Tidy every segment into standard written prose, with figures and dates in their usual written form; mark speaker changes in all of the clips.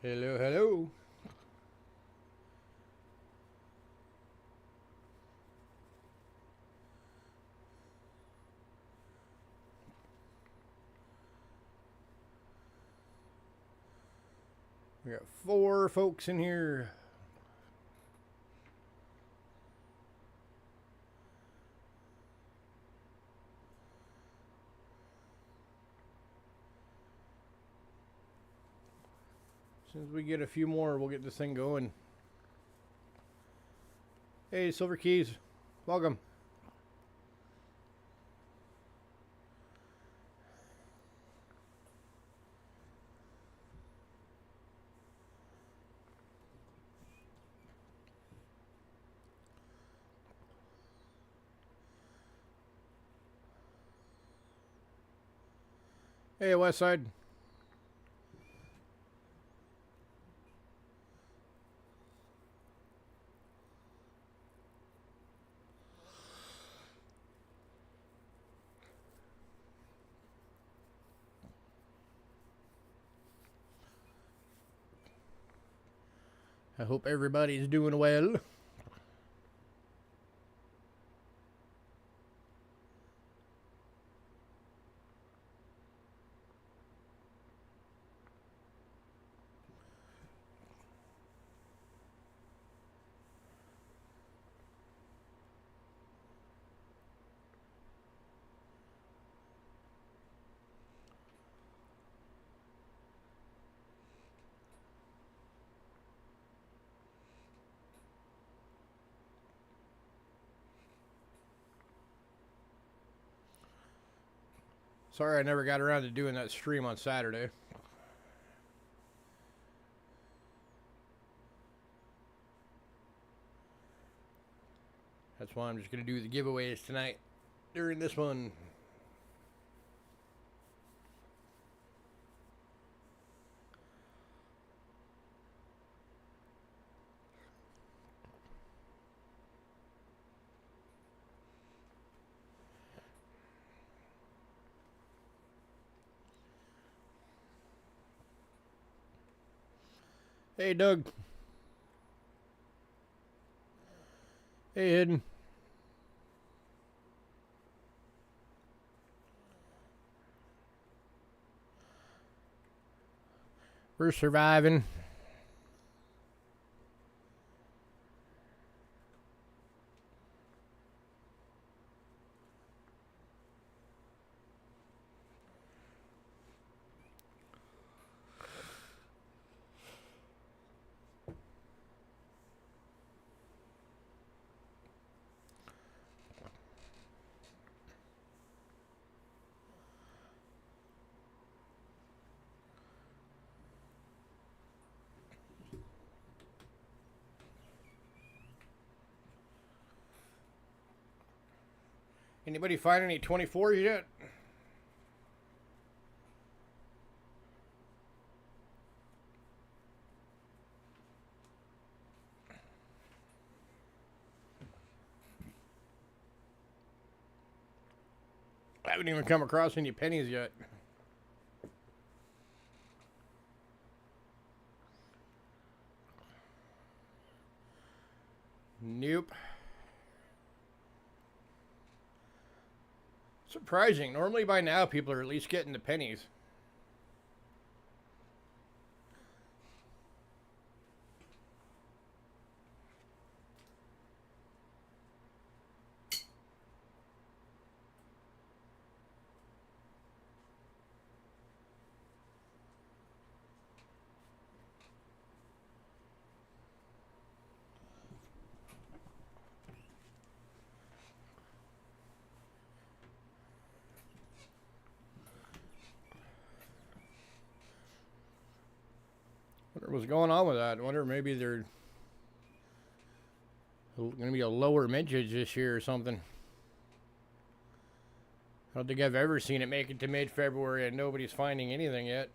Speaker 1: Hello, hello. We got 4 folks in here. As soon as we get a few more, we'll get this thing going. Hey, Silver Keys. Welcome. Hey, Westside. I hope everybody's doing well. Sorry I never got around to doing that stream on Saturday. That's why I'm just going to do the giveaways tonight during this one. Hey, Doug. Hey, Hidden. We're surviving. Anybody find any 24s yet? I haven't even come across any pennies yet. Nope. Surprising. Normally by now people are at least getting the pennies. Wonder what's going on with that. I wonder maybe they're going to be a lower mintage this year or something. I don't think I've ever seen it make it to mid-February and nobody's finding anything yet.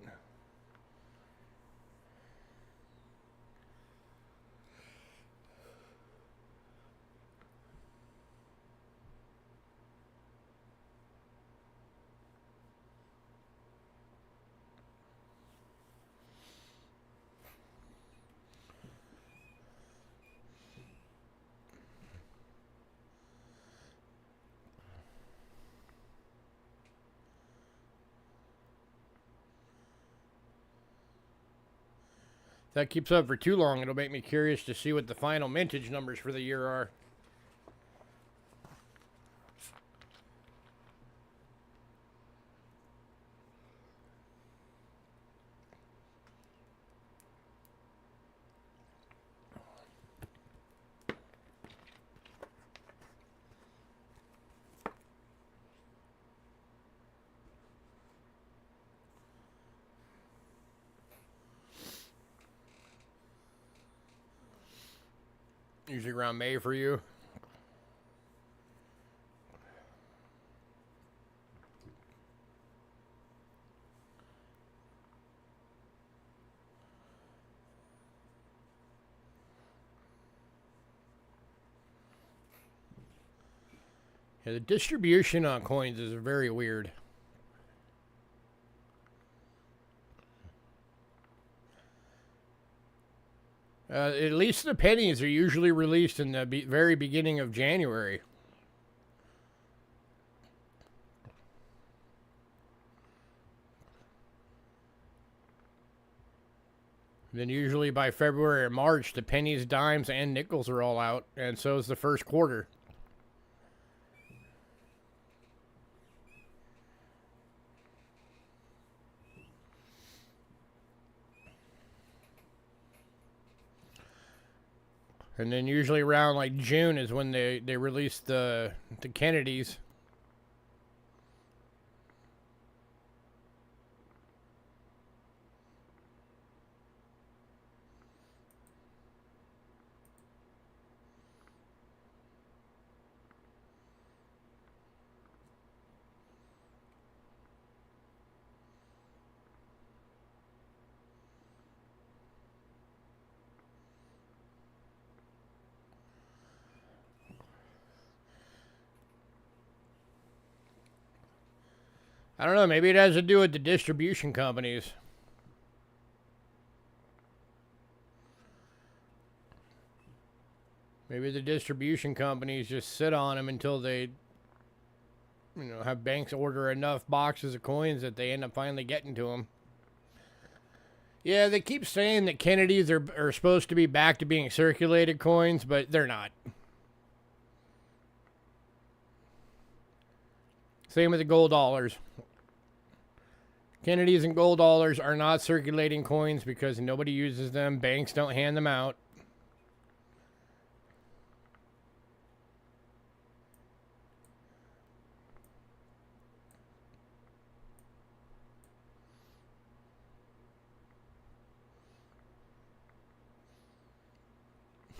Speaker 1: If that keeps up for too long, it'll make me curious to see what the final mintage numbers for the year are. Usually around May for you. Yeah, the distribution on coins is very weird. At least the pennies are usually released in the very beginning of January. Then usually by February or March, the pennies, dimes, and nickels are all out, and so is the first quarter. And then usually around like June is when they release the Kennedys. I don't know, maybe it has to do with the distribution companies. Maybe the distribution companies just sit on them until they, have banks order enough boxes of coins that they end up finally getting to them. Yeah, they keep saying that Kennedys are supposed to be back to being circulated coins, but they're not. Same with the gold dollars. Kennedys and gold dollars are not circulating coins because nobody uses them. Banks don't hand them out.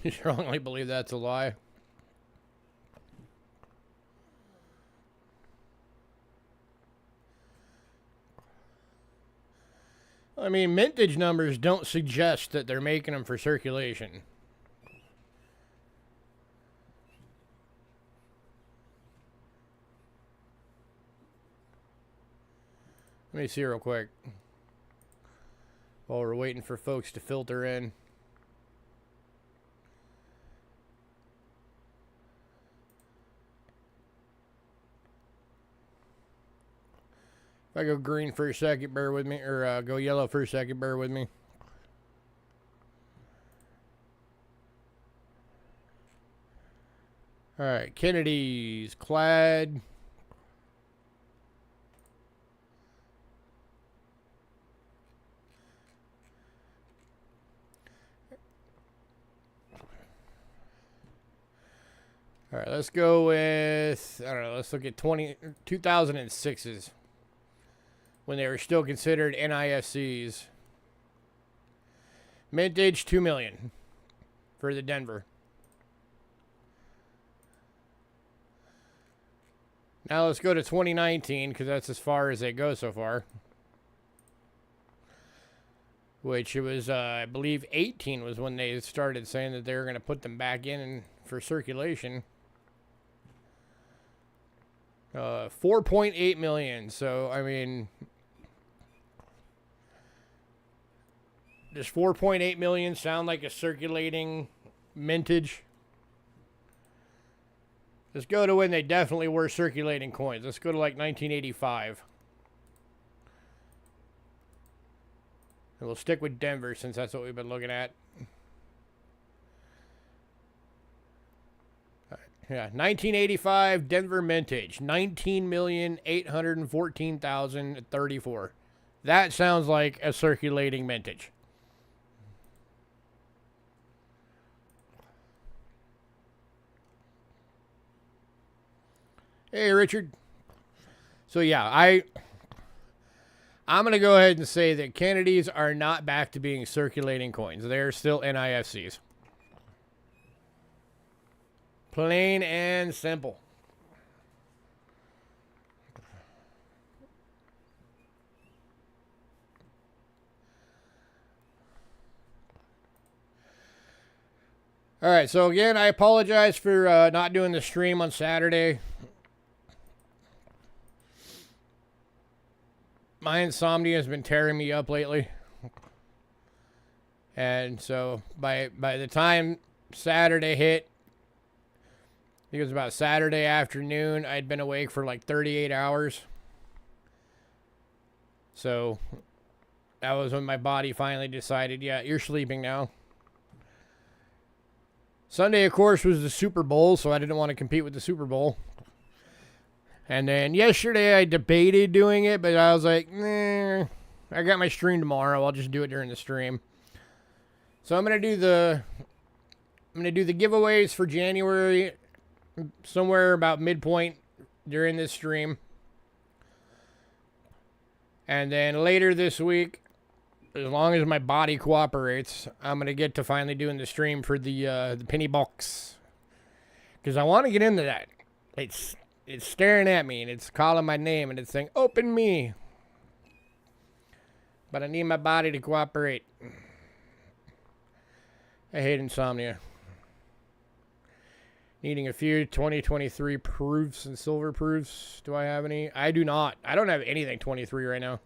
Speaker 1: You strongly believe that's a lie? I mean, mintage numbers don't suggest that they're making them for circulation. Let me see real quick. While we're waiting for folks to filter in. If I go green for a second, bear with me. Or go yellow for a second, bear with me. Alright, Kennedy's, Clad. Alright, let's go with, I don't know, let's look at 2006's. When they were still considered NISCs. Mintage, 2 million for the Denver. Now let's go to 2019, because that's as far as they go so far. Which it was, I believe 18 was when they started saying that they were going to put them back in for circulation. 4.8 million. So, I mean, does 4.8 million sound like a circulating mintage? Let's go to when they definitely were circulating coins. Let's go to like 1985. And we'll stick with Denver since that's what we've been looking at. Yeah, 1985 Denver mintage, 19,814,034. That sounds like a circulating mintage. Hey, Richard. So yeah, I'm going to go ahead and say that Kennedys are not back to being circulating coins. They're still NIFCs. Plain and simple. All right, so again, I apologize for not doing the stream on Saturday. My insomnia has been tearing me up lately. And so by the time Saturday hit, I think it was about Saturday afternoon, I'd been awake for like 38 hours. So that was when my body finally decided, yeah, you're sleeping now. Sunday, of course, was the Super Bowl, so I didn't want to compete with the Super Bowl. And then yesterday, I debated doing it, but I was like, nah, I got my stream tomorrow. I'll just do it during the stream. So I'm gonna do the giveaways for January, somewhere about midpoint during this stream. And then later this week, as long as my body cooperates, I'm going to get to finally doing the stream for the penny box. Because I want to get into that. It's staring at me, and it's calling my name, and it's saying, open me. But I need my body to cooperate. I hate insomnia. Needing a few 2023 proofs and silver proofs. Do I have any? I do not. I don't have anything 23 right now.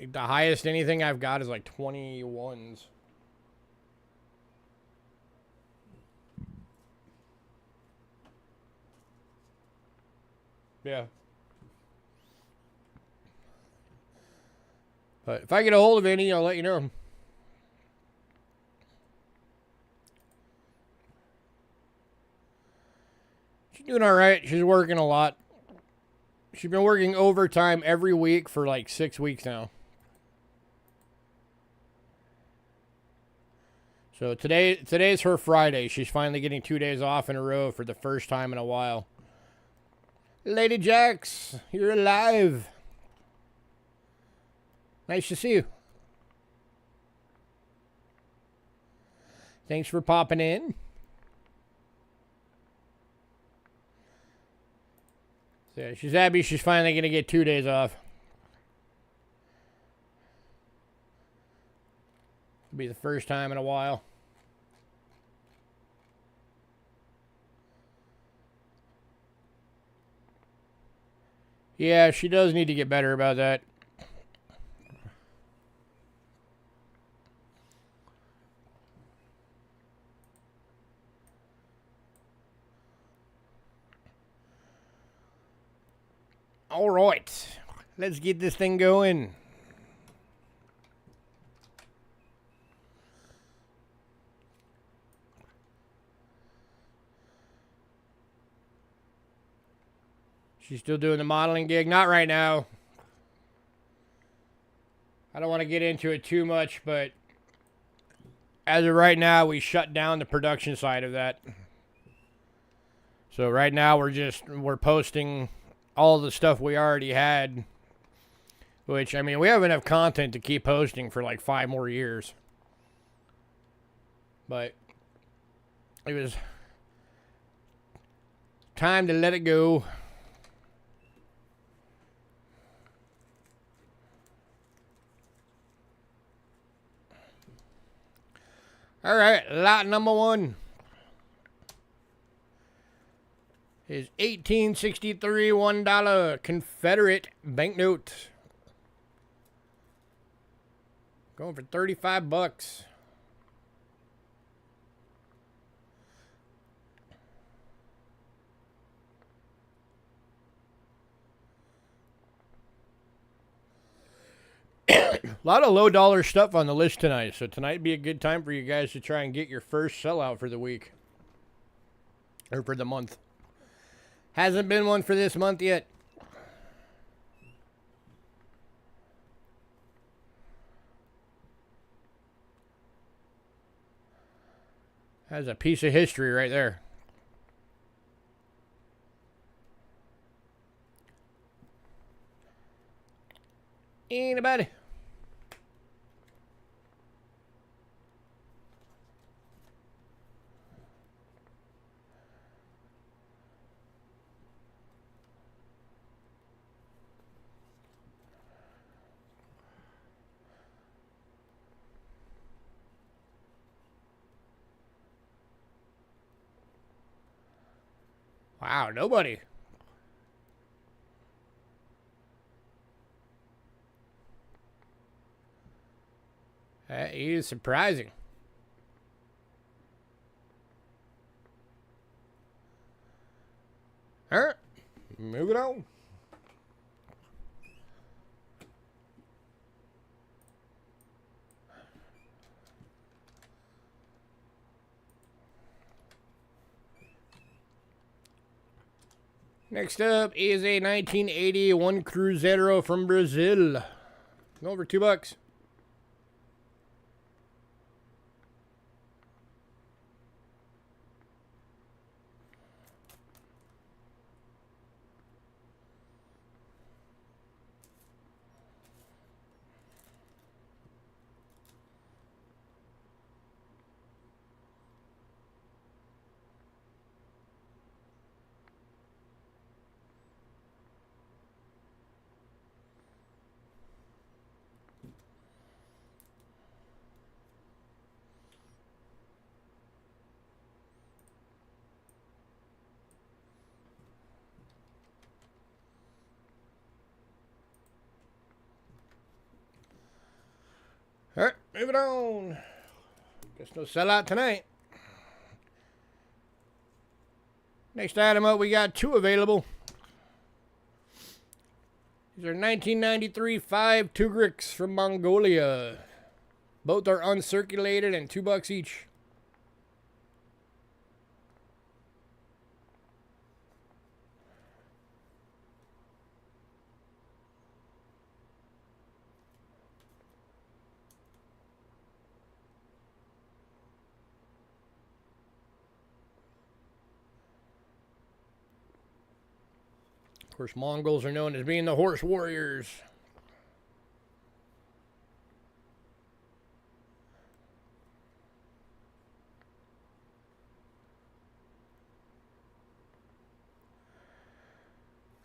Speaker 1: The highest anything I've got is like 21s. Yeah. But if I get a hold of any, I'll let you know. She's doing all right. She's working a lot. She's been working overtime every week for like 6 weeks now. So today's her Friday. She's finally getting 2 days off in a row for the first time in a while. Lady Jax, you're alive. Nice to see you. Thanks for popping in. So she's happy she's finally going to get 2 days off. It'll be the first time in a while. Yeah, she does need to get better about that. All right, let's get this thing going. She's still doing the modeling gig? Not right now. I don't want to get into it too much, but as of right now, we shut down the production side of that. So right now, we're posting all the stuff we already had, which, I mean, we have enough content to keep posting for like 5 more years. But it was time to let it go. All right, lot number 1 is 1863 $1 Confederate banknote. Going for 35 bucks. A lot of low dollar stuff on the list tonight, so tonight would be a good time for you guys to try and get your first sellout for the week. Or for the month. Hasn't been one for this month yet. That's a piece of history right there. Anybody? Wow, nobody. That is surprising. All right, moving on. Next up is a 1981 Cruzeiro from Brazil. Over $2. All right, moving on. Guess no sellout tonight. Next item up, we got two available. These are 1993 5 Tugriks from Mongolia. Both are uncirculated and $2 each. Of course, Mongols are known as being the horse warriors.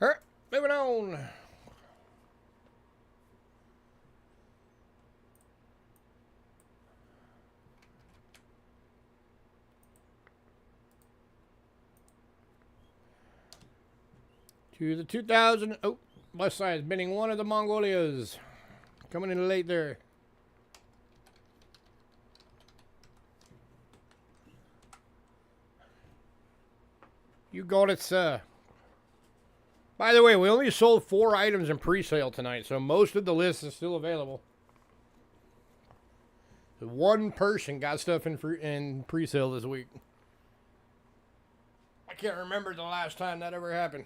Speaker 1: All right, moving on. To the 2000. Oh, West Side is binning one of the Mongolias. Coming in late there. You got it, sir. By the way, we only sold 4 items in pre-sale tonight, so most of the list is still available. One person got stuff in pre-sale this week. I can't remember the last time that ever happened.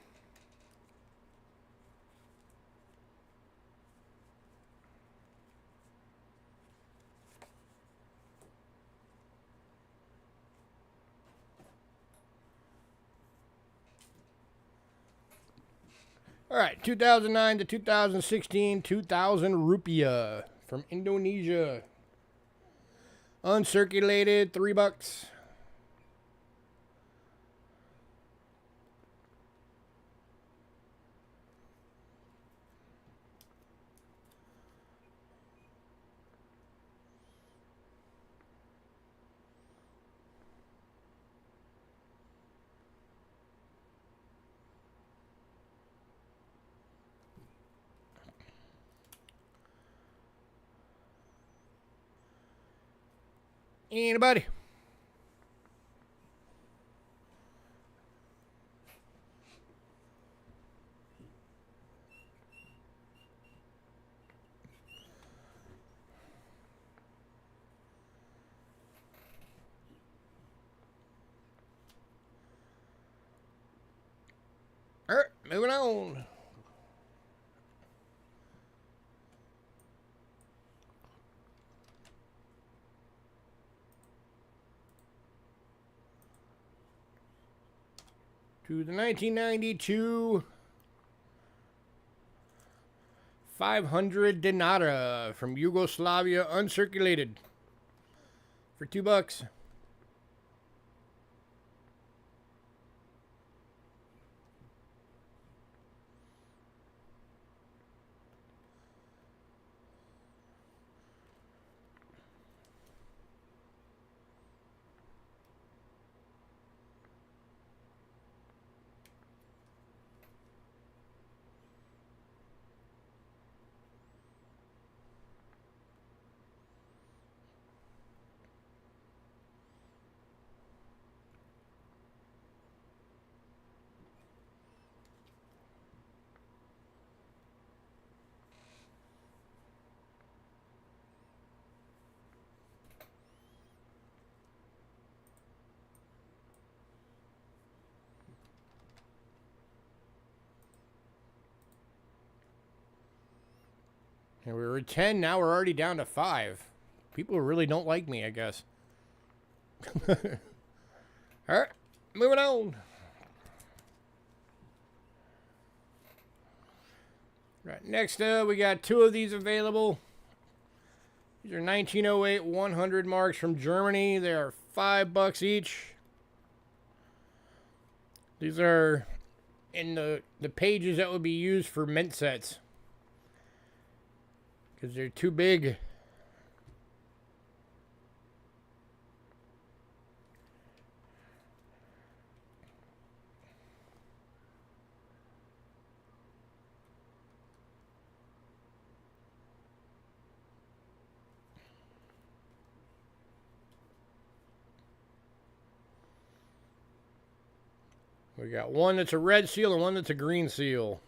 Speaker 1: All right, 2009 to 2016, 2,000 rupiah from Indonesia. Uncirculated, $3. Anybody? moving on. To the 1992 500 Dinara from Yugoslavia, uncirculated, for $2. And we were at 10, now we're already down to 5. People really don't like me, I guess. Alright, moving on. Right, next up, we got 2 of these available. These are 1908 100 marks from Germany. They are $5 each. These are in the pages that would be used for mint sets, because they're too big. We got one that's a red seal and one that's a green seal.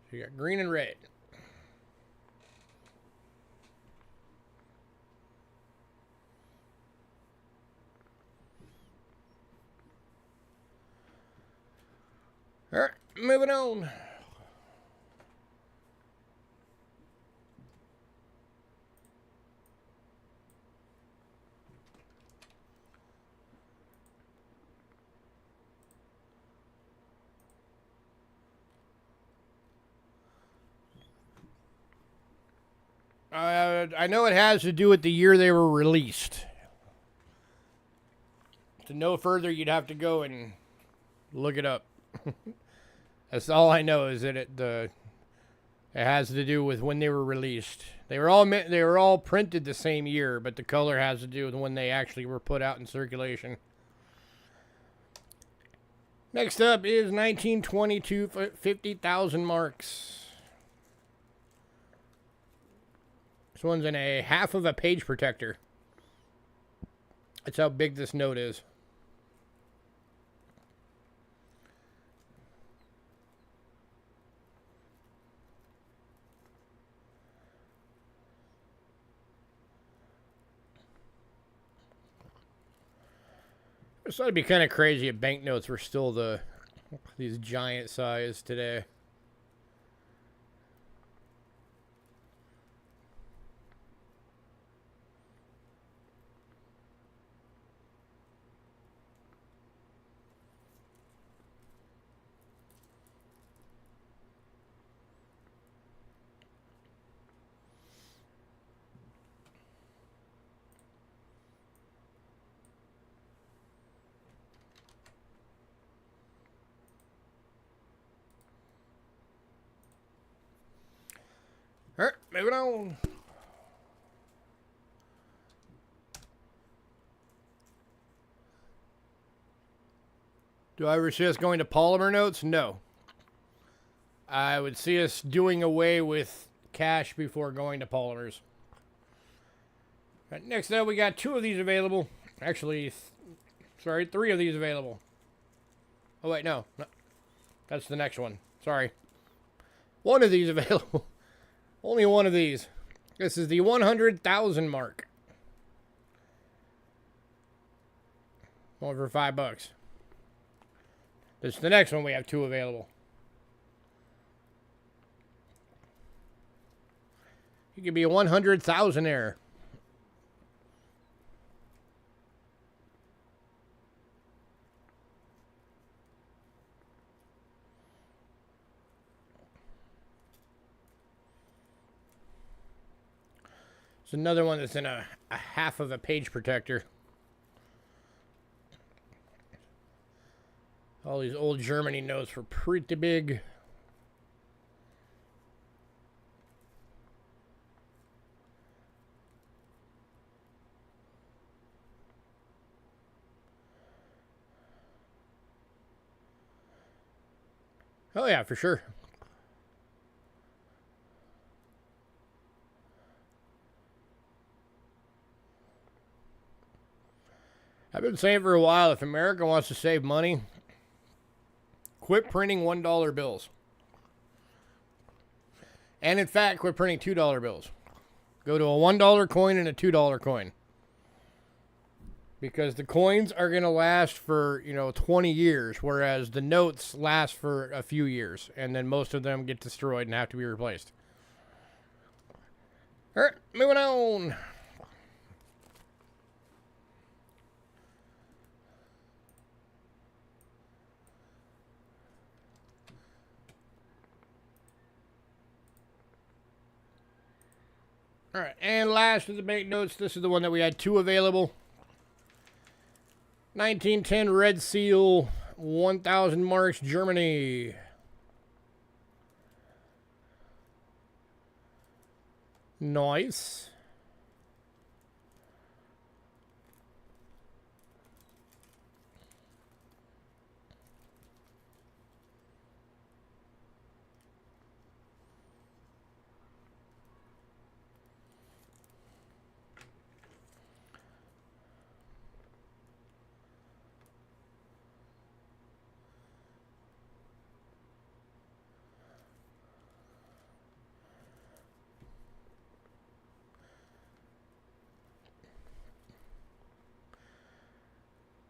Speaker 1: So you got green and red. All right, moving on. I know it has to do with the year they were released. To know further, you'd have to go and look it up. That's all I know, is that it has to do with when they were released. They were all printed the same year, but the color has to do with when they actually were put out in circulation. Next up is 1922 50,000 marks. This one's in a half of a page protector. That's how big this note is. I thought it'd be kind of crazy if banknotes were still these giant size today. All right, moving on. Do I ever see us going to polymer notes? No. I would see us doing away with cash before going to polymers. All right, next up, we got 2 of these available. Actually, sorry, 3 of these available. Oh, wait, no. That's the next one. Sorry. One of these available. Only one of these. This is the 100,000 mark. Going for $5. This is the next one. We have 2 available. You could be a 100,000-aire. It's another one that's in a half of a page protector. All these old Germany notes were pretty big. Oh yeah, for sure. I've been saying for a while, if America wants to save money, quit printing $1 bills. And in fact, quit printing $2 bills. Go to a $1 coin and a $2 coin. Because the coins are going to last for, 20 years, whereas the notes last for a few years. And then most of them get destroyed and have to be replaced. All right, moving on. All right, and last of the banknotes, this is the one that we had 2 available. 1910 Red Seal, 1,000 marks, Germany. Nice.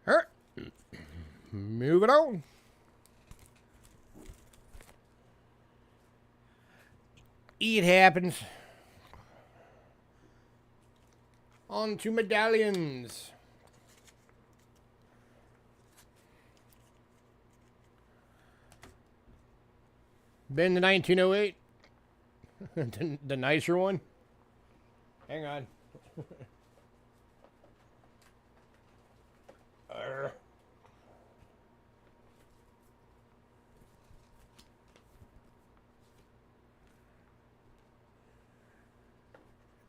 Speaker 1: All right. Moving on. It happens. On to medallions. Been the 1908. The nicer one. Hang on.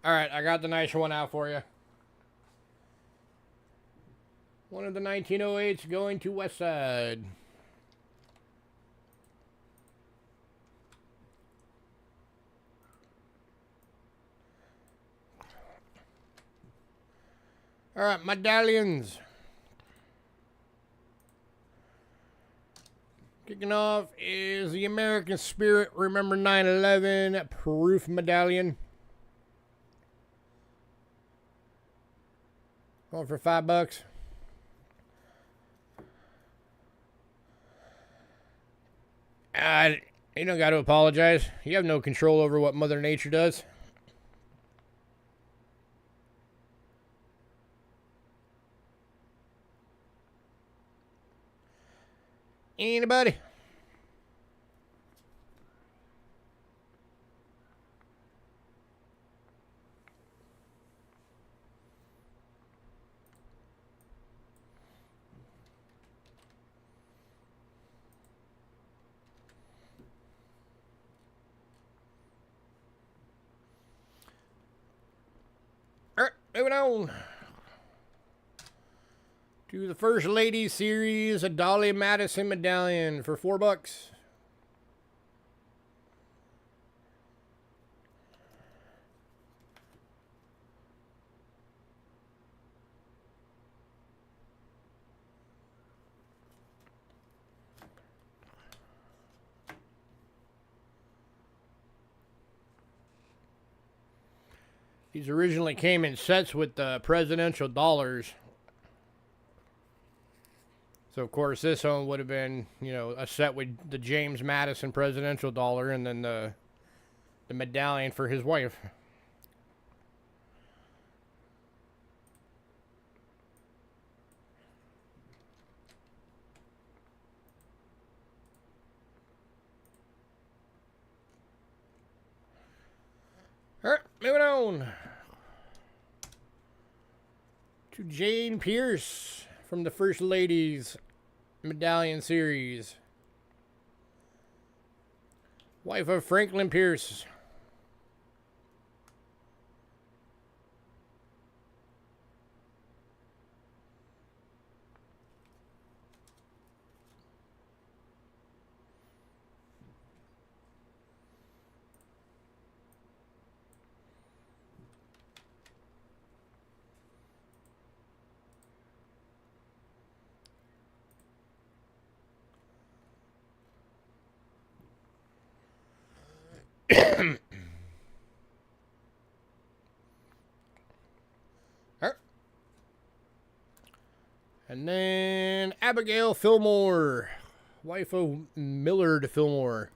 Speaker 1: All right, I got the nicer one out for you. One of the 1908s going to West Side. All right, medallions. Kicking off is the American Spirit Remember 9/11 proof medallion. Going for $5. You don't got to apologize. You have no control over what Mother Nature does. Anybody? All right, moving on to the First Lady Series, a Dolly Madison medallion for $4. These originally came in sets with the presidential dollars. So, of course, this one would have been, you know, a set with the James Madison presidential dollar and then the medallion for his wife. All right, moving on to Jane Pierce from the First Lady's Medallion series. Wife of Franklin Pierce. And then Abigail Fillmore, wife of Millard Fillmore.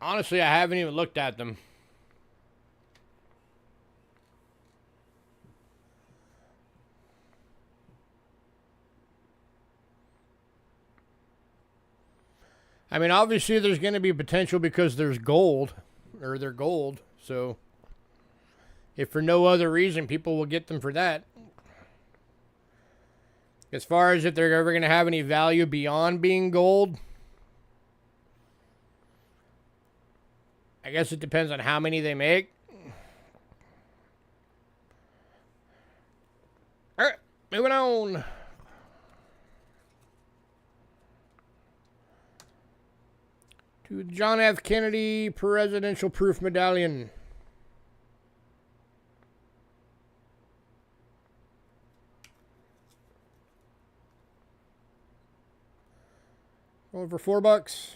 Speaker 1: Honestly, I haven't even looked at them. I mean, obviously there's going to be potential because there's gold, or they're gold, so if for no other reason, people will get them for that. As far as if they're ever going to have any value beyond being gold, I guess it depends on how many they make. All right, moving on. To the John F. Kennedy Presidential Proof Medallion. Over $4.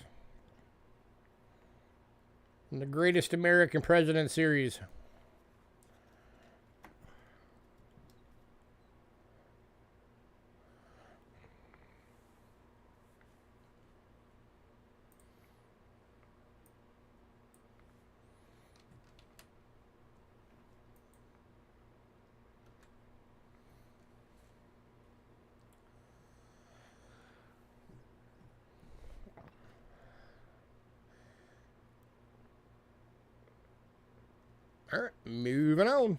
Speaker 1: In the Greatest American President series. All right, moving on.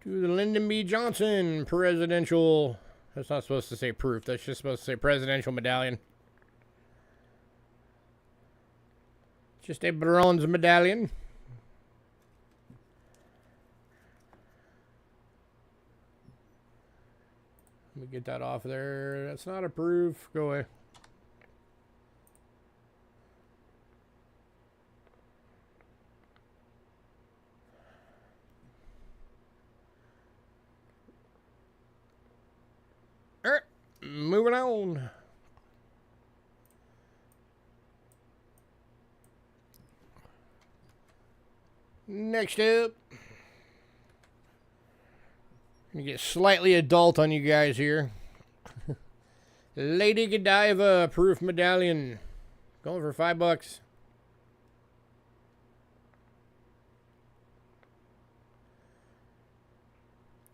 Speaker 1: To the Lyndon B. Johnson Presidential. That's not supposed to say proof. That's just supposed to say Presidential Medallion. Just a bronze medallion. Let me get that off there. That's not a proof. Go away. All right, moving on. Next up, gonna get slightly adult on you guys here. Lady Godiva Proof Medallion, going for $5.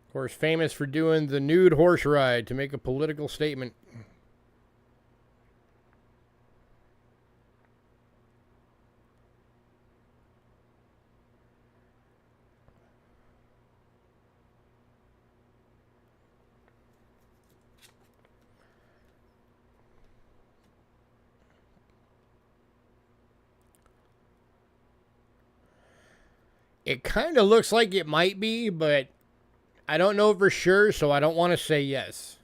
Speaker 1: Of course, famous for doing the nude horse ride to make a political statement. It kind of looks like it might be, but I don't know for sure, so I don't want to say yes.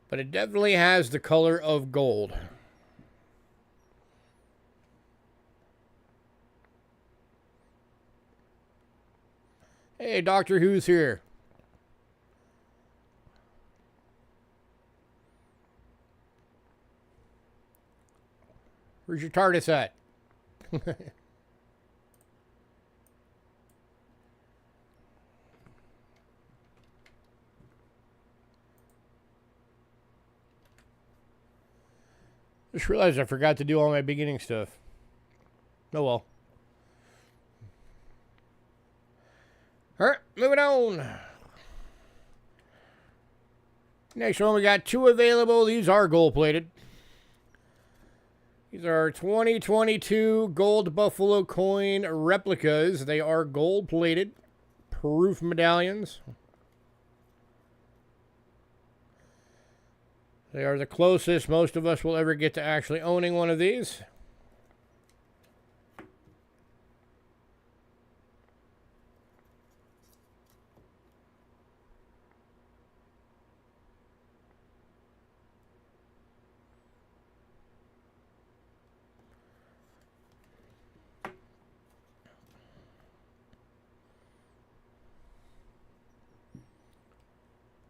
Speaker 1: But it definitely has the color of gold. Hey, Doctor Who's here. Where's your TARDIS at? Just realized I forgot to do all my beginning stuff. Oh well. Alright, moving on. Next one, we got 2 available. These are gold plated. These are 2022 gold buffalo coin replicas. They are gold plated. Proof medallions. They are the closest most of us will ever get to actually owning one of these.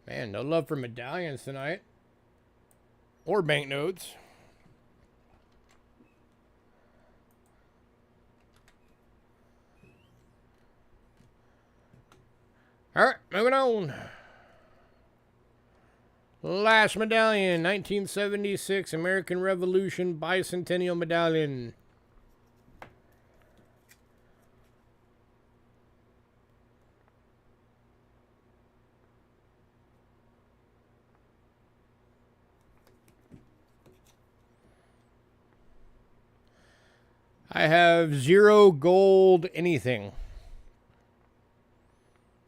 Speaker 1: Man, no love for medallions tonight. Or banknotes. Alright, moving on. Last medallion, 1976 American Revolution Bicentennial Medallion. I have 0 gold anything.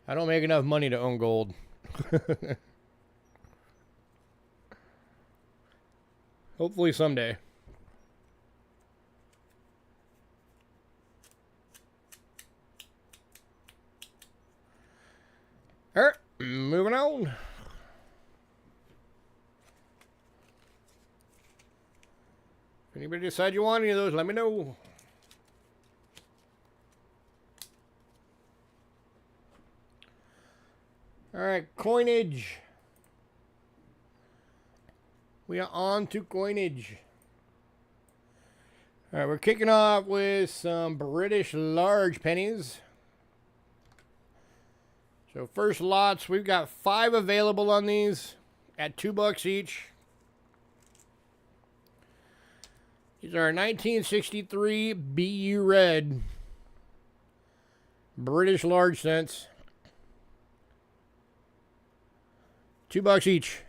Speaker 1: I don't make enough money to own gold. Hopefully someday. Alright, moving on. If anybody decides you want any of those, let me know. Alright, coinage. We are on to coinage. Alright, we're kicking off with some British large pennies. So first lots, we've got 5 available on these at $2 each. These are 1963 BU red British large cents. $2 each.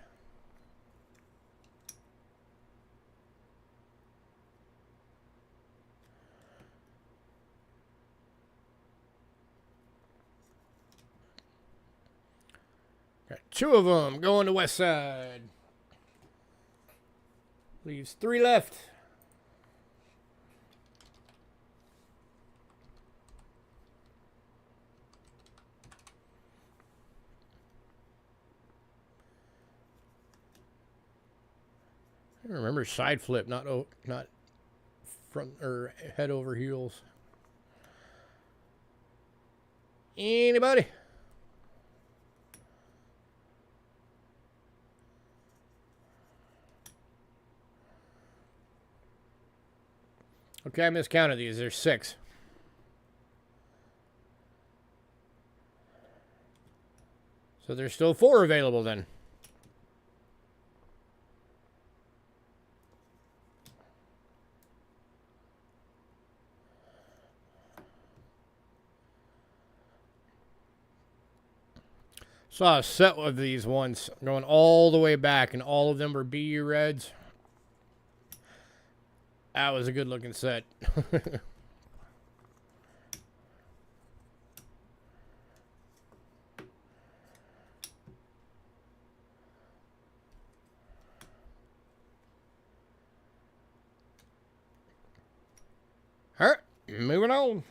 Speaker 1: Got 2 of them going to West Side. Leaves 3 left. I remember side flip, not front or head over heels. Anybody? Okay, I miscounted these. There's 6. So there's still 4 available then. Saw a set of these once going all the way back, and all of them were BU Reds. That was a good looking set. All right, moving on.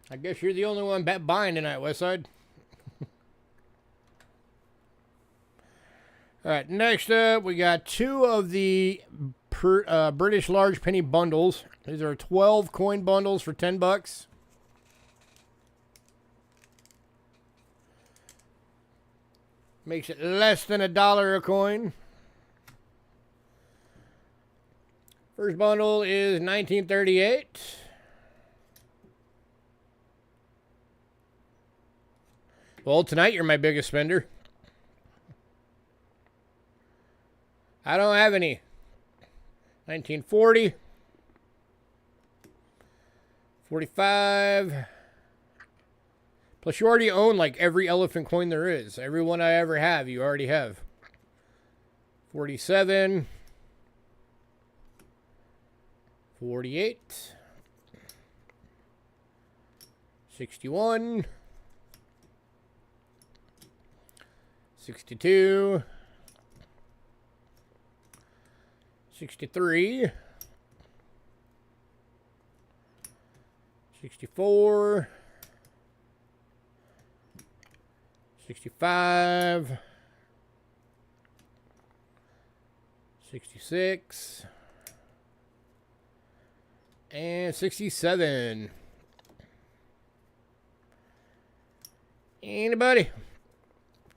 Speaker 1: I guess you're the only one buying tonight, Westside. All right, next up, we got two of the British large penny bundles. These are 12 coin bundles for $10. Makes it less than $1 a coin. First bundle is 1938. Well, tonight you're my biggest spender. I don't have any. 1940. 45. Plus, you already own like every elephant coin there is. Every one I ever have, you already have. 47. 48. 61. 62. 63. 64. 65. 66. And 67. Anybody?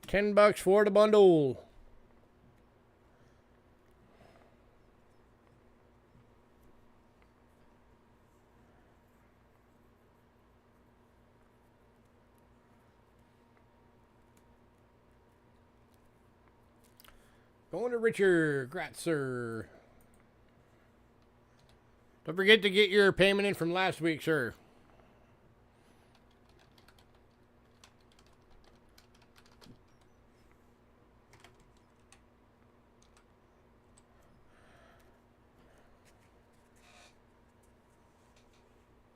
Speaker 1: $10 for the bundle. Going to Richard Gratzer. Don't forget to get your payment in from last week, sir.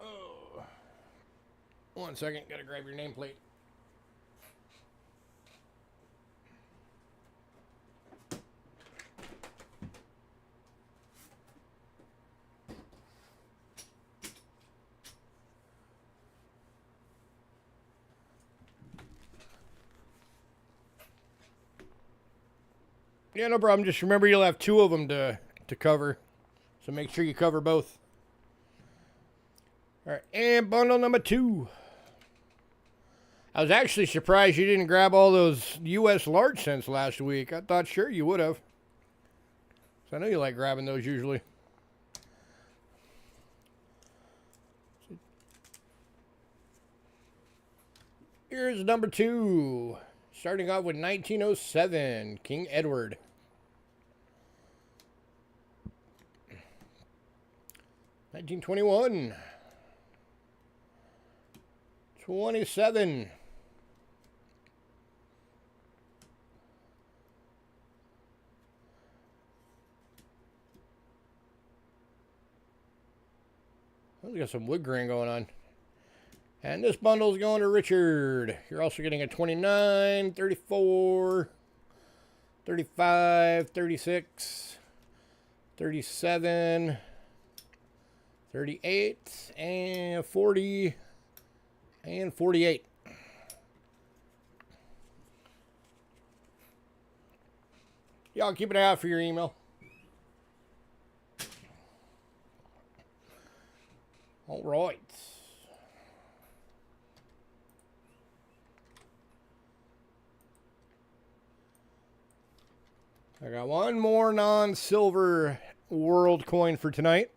Speaker 1: Oh. 1 second, gotta grab your nameplate. Yeah, no problem. Just remember you'll have two of them to cover. So make sure you cover both. All right, and bundle number 2. I was actually surprised you didn't grab all those U.S. large cents last week. I thought sure you would have. So I know you like grabbing those usually. Here's number 2. Starting off with 1907, King Edward. 1921. 27. 'We got some wood grain going on. And this bundle is going to Richard. You're also getting a 29, 34, 35, 36, 37, 38, and 40, and 48. Y'all keep an eye out for your email. All right. I got one more non-silver world coin for tonight.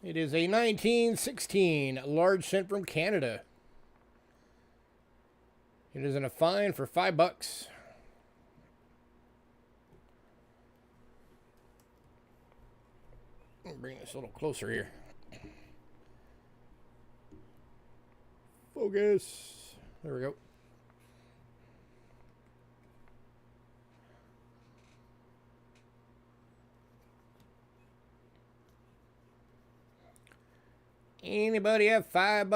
Speaker 1: It is a 1916 large cent from Canada. It is in a fine for $5. I'll bring this a little closer here. Focus. There we go. Anybody have $5?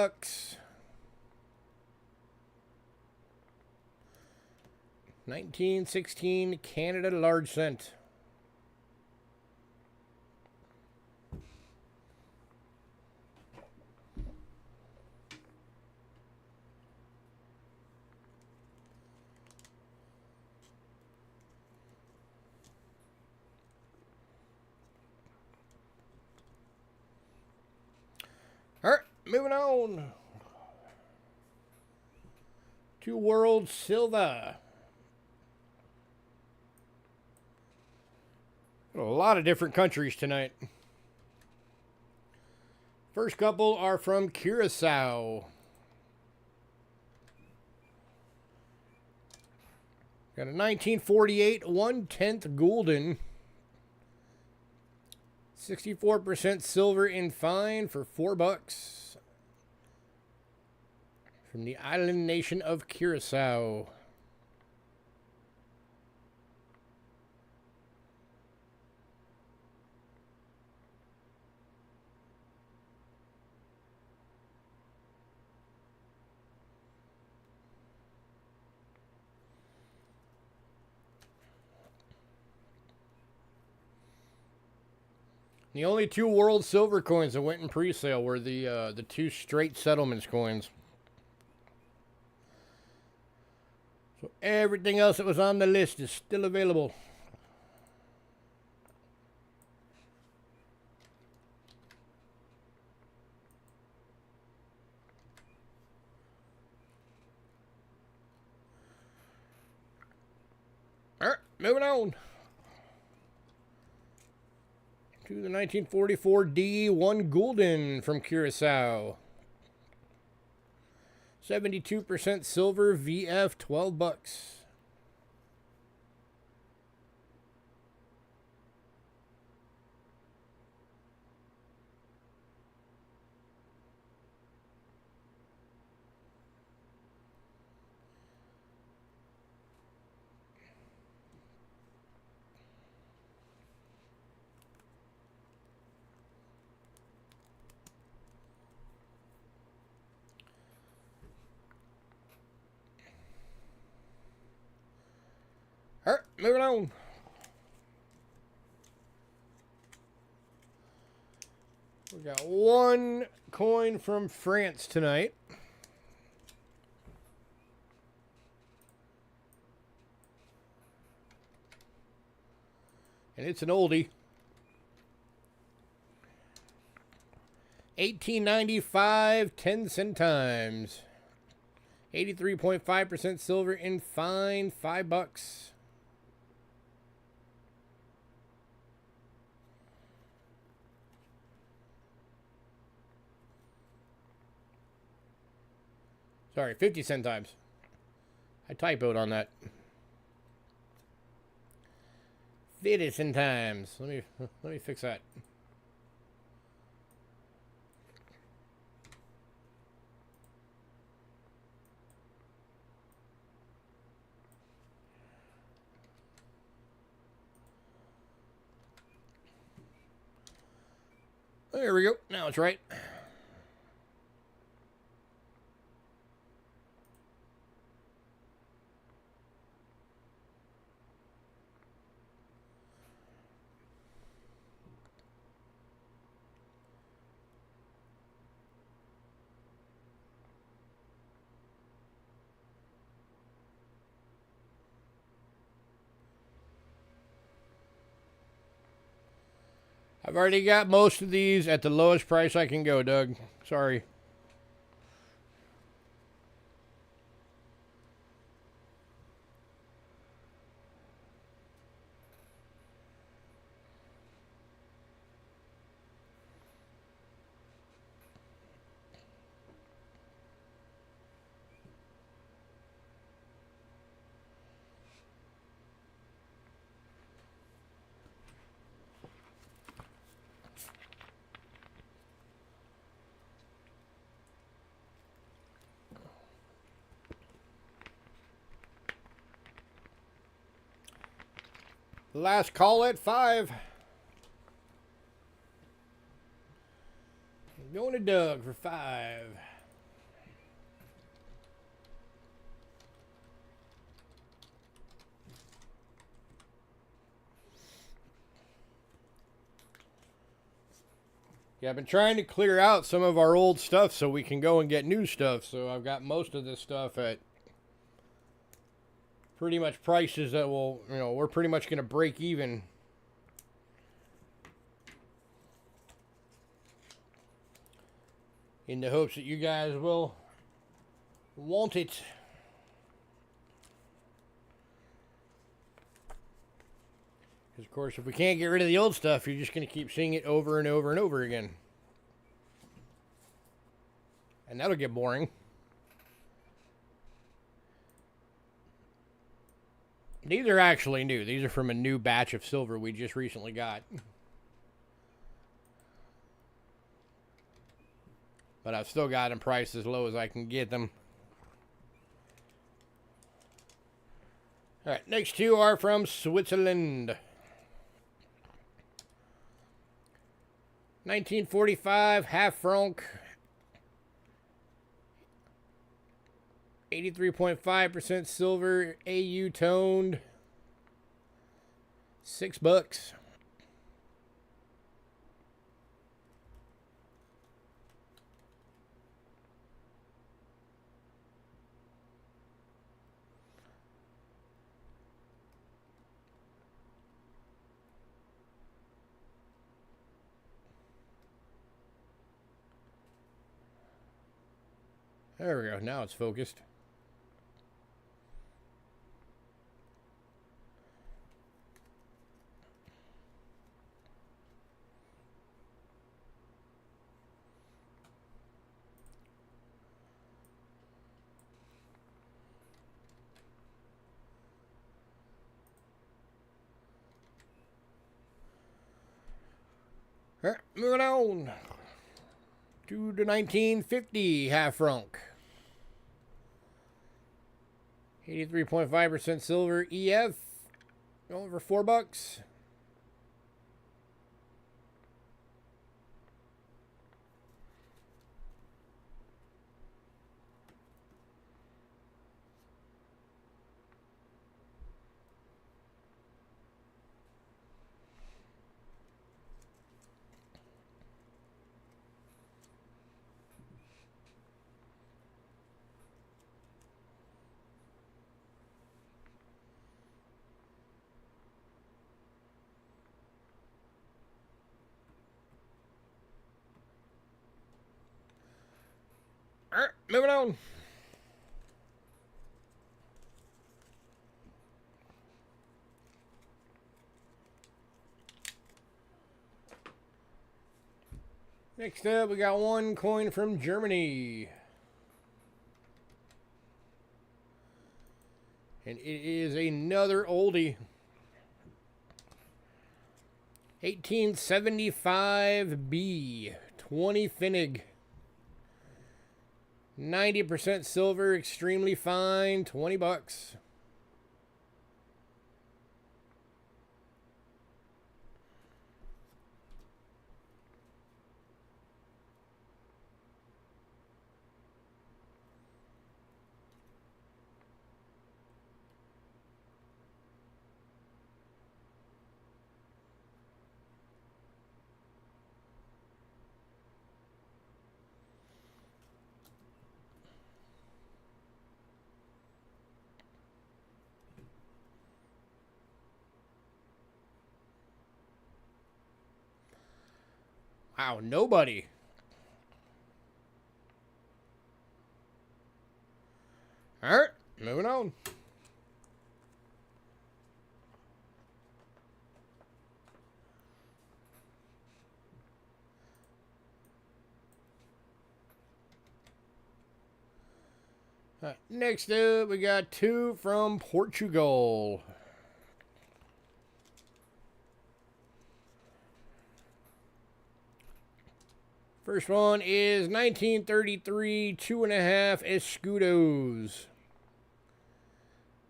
Speaker 1: 1916 Canada large cent. moving on. To World Silver. A lot of different countries tonight. First couple are from Curacao. Got a 1948 1/10 Gulden. 64% silver in fine for $4. From the island nation of Curacao. The only two world silver coins that went in pre-sale were the two straight settlements coins. So everything else that was on the list is still available. All right, moving on. To the 1944 D1 Gulden from Curacao. 72% silver, VF, $12. All right, moving on. We got one coin from France tonight. And it's an oldie. 1895, 10 centimes. 83.5% silver in fine, $5. Sorry, 50 centimes. I typoed on that. 50 centimes. Let me fix that. There we go. Now it's right. I've already got most of these at the lowest price I can go, Doug. Sorry. Last call at 5. Going to Doug for 5. Yeah, I've been trying to clear out some of our old stuff so we can go and get new stuff. So I've got most of this stuff at pretty much prices that will, we're pretty much going to break even. in the hopes that you guys will want it. Because, of course, if we can't get rid of the old stuff, you're just going to keep seeing it over and over and over again. And that'll get boring. These are actually new. These are from a new batch of silver we just recently got. But I've still got them priced as low as I can get them. Alright, next two are from Switzerland. 1945 half franc. 83.5% silver, AU toned. $6. There we go. Now it's focused. All right, moving on to the 1950 half franc. 83.5% silver EF. Going for $4. All right, moving on. Next up, we got one coin from Germany. And it is another oldie. 1875B, 20 Pfennig. 90% silver, extremely fine, $20. Wow, nobody. All right, moving on. All right, next up, we got two from Portugal. First one is 1933 2.5 escudos.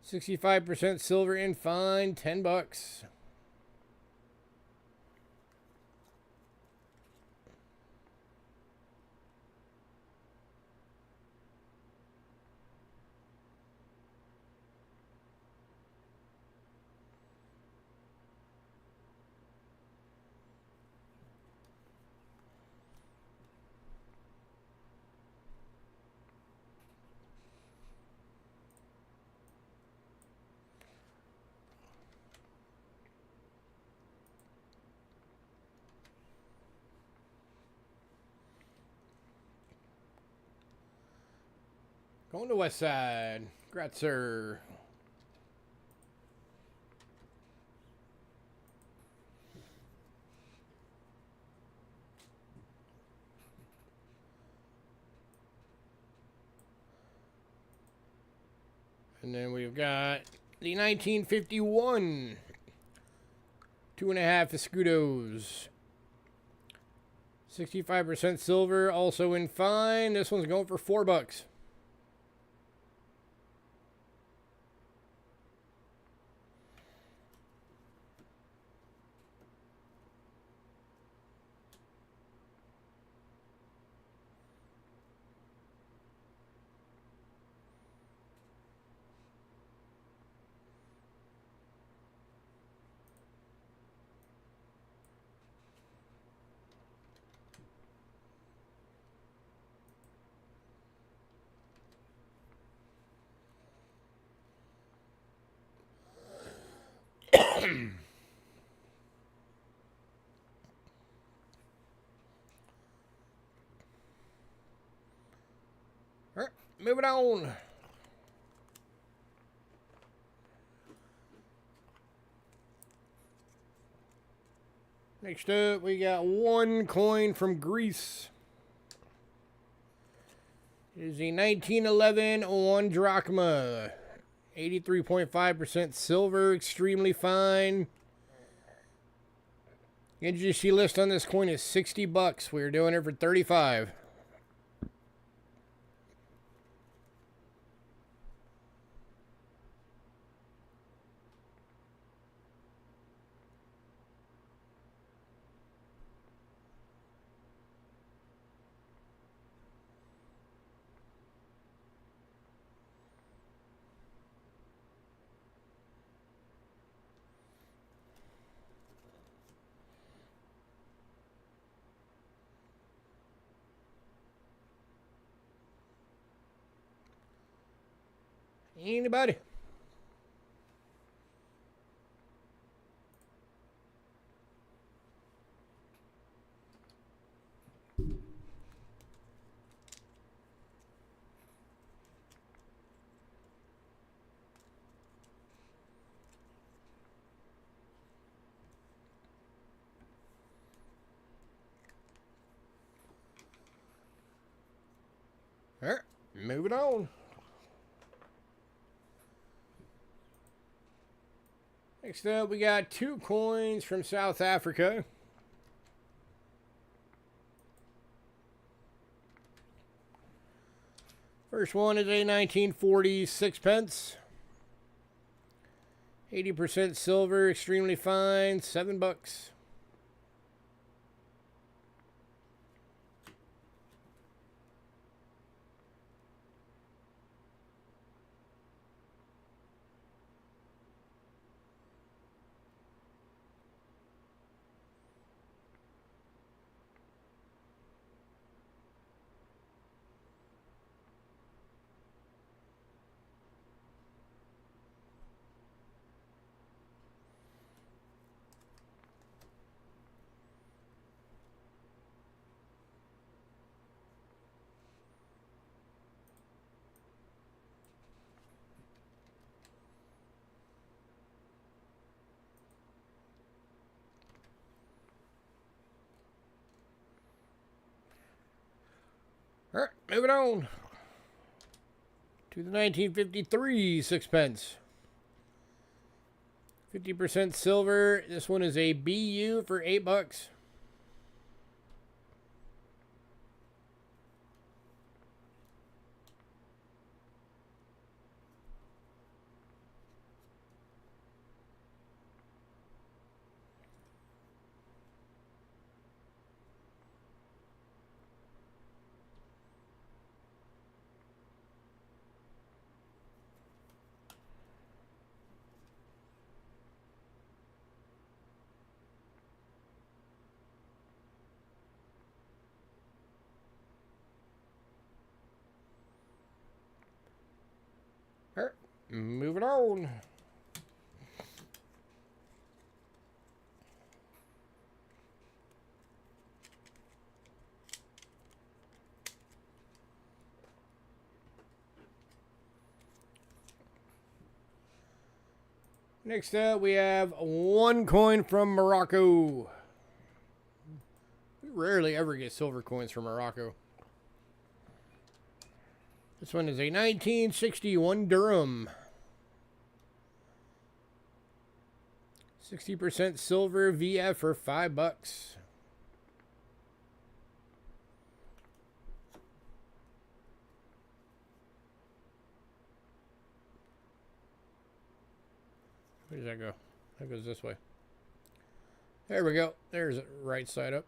Speaker 1: 65% silver and fine, $10. Going to West Side. Congrats, sir. And then we've got the 1951 2.5 Escudos. 65% silver, also in fine. This one's going for $4. All right, moving on. Next up, we got one coin from Greece. It is a 1911 1 drachma. 83.5% silver, extremely fine. NGC list on this coin is $60. We're doing it for $35. Anybody? All right, moving on. Next up, we got two coins from South Africa. First one is a 1940 6-pence. 80% silver, extremely fine, $7. All right, moving on to the 1953 6-pence. 50% silver. This one is a BU for $8. All right, moving on. Next up, we have one coin from Morocco. We rarely ever get silver coins from Morocco. This one is a 1961 dirham. 60% silver VF for $5. Where does that go? That goes this way. There we go. There's it, right side up.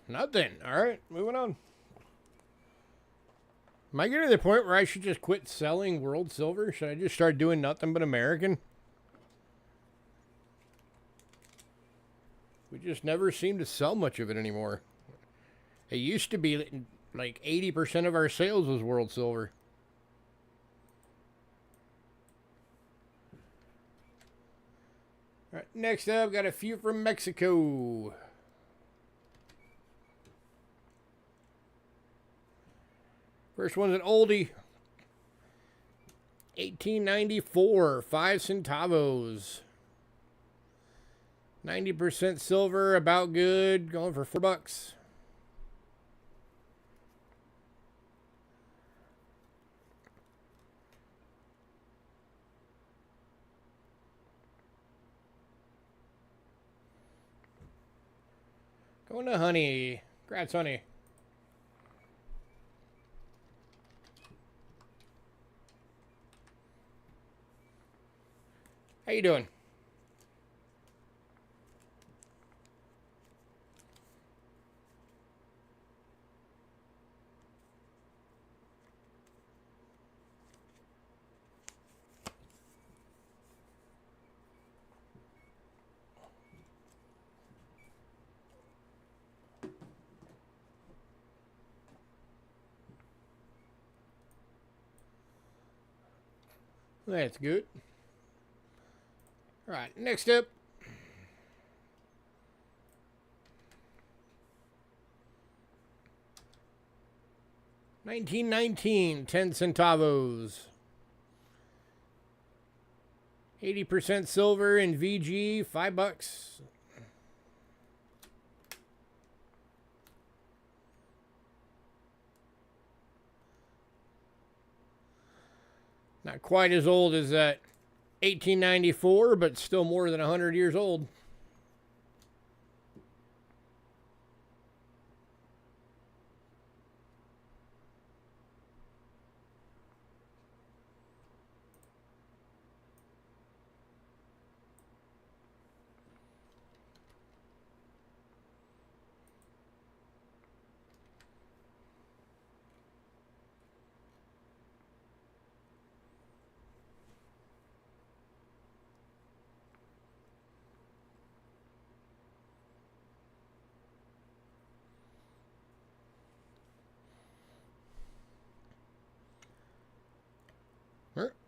Speaker 1: Nothing. All right, moving on. Am I getting to the point where I should just quit selling world silver? Should I just start doing nothing but American? We just never seem to sell much of it anymore. It used to be like 80% of our sales was world silver. All right, next up, got a few from Mexico. First one's an oldie. 1894, 5 centavos. 90% silver, about good, going for $4. Going to Honey. Congrats, Honey. How you doing? That's good. All right, next up. $19.19, 10 centavos. 80% silver in VG, $5. Not quite as old as that 1894, but still more than 100 years old.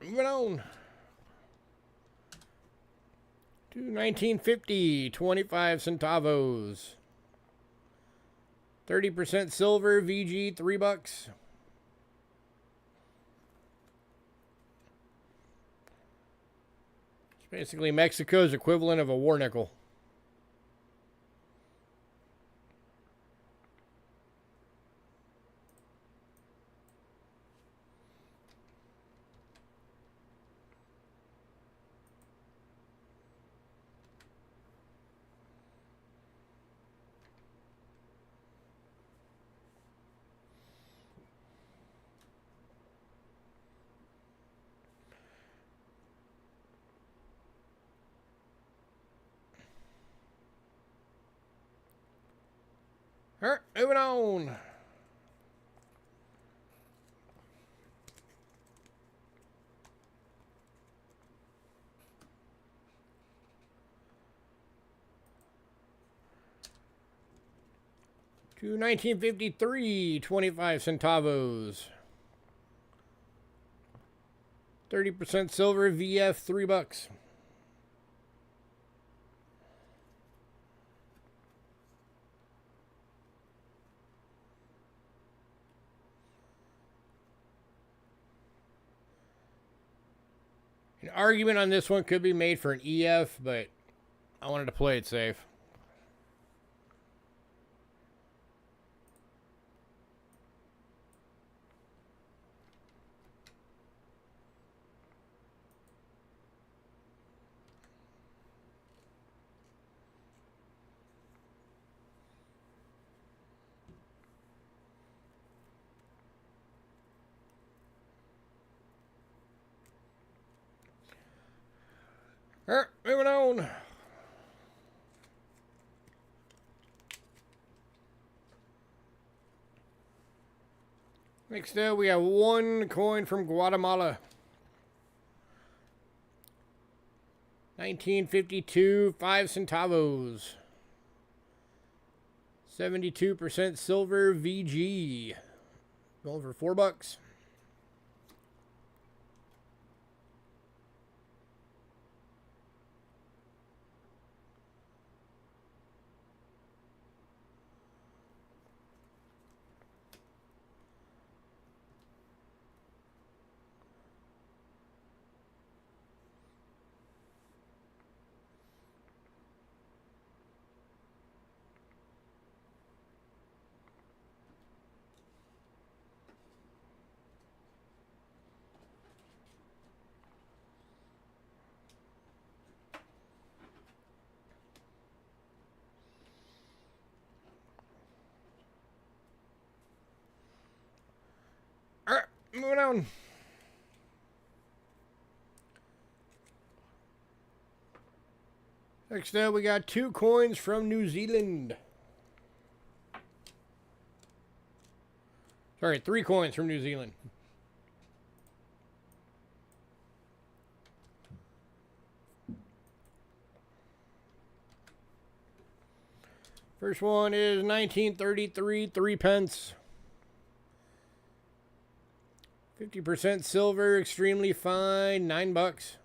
Speaker 1: Moving on to 1950, 25 centavos. 30% silver, VG, $3. It's basically Mexico's equivalent of a war nickel. All right, moving on. To 1953, 25 centavos. 30% silver, VF, $3. An argument on this one could be made for an EF, but I wanted to play it safe. Alright, moving on. Next up, we have one coin from Guatemala. 1952, 5 centavos. 72% silver, VG. Going for $4. Alright, moving on. Next up, we got two coins from New Zealand. Sorry, 3 coins from New Zealand. First one is 1933, 3 pence. 50% silver, extremely fine, $9.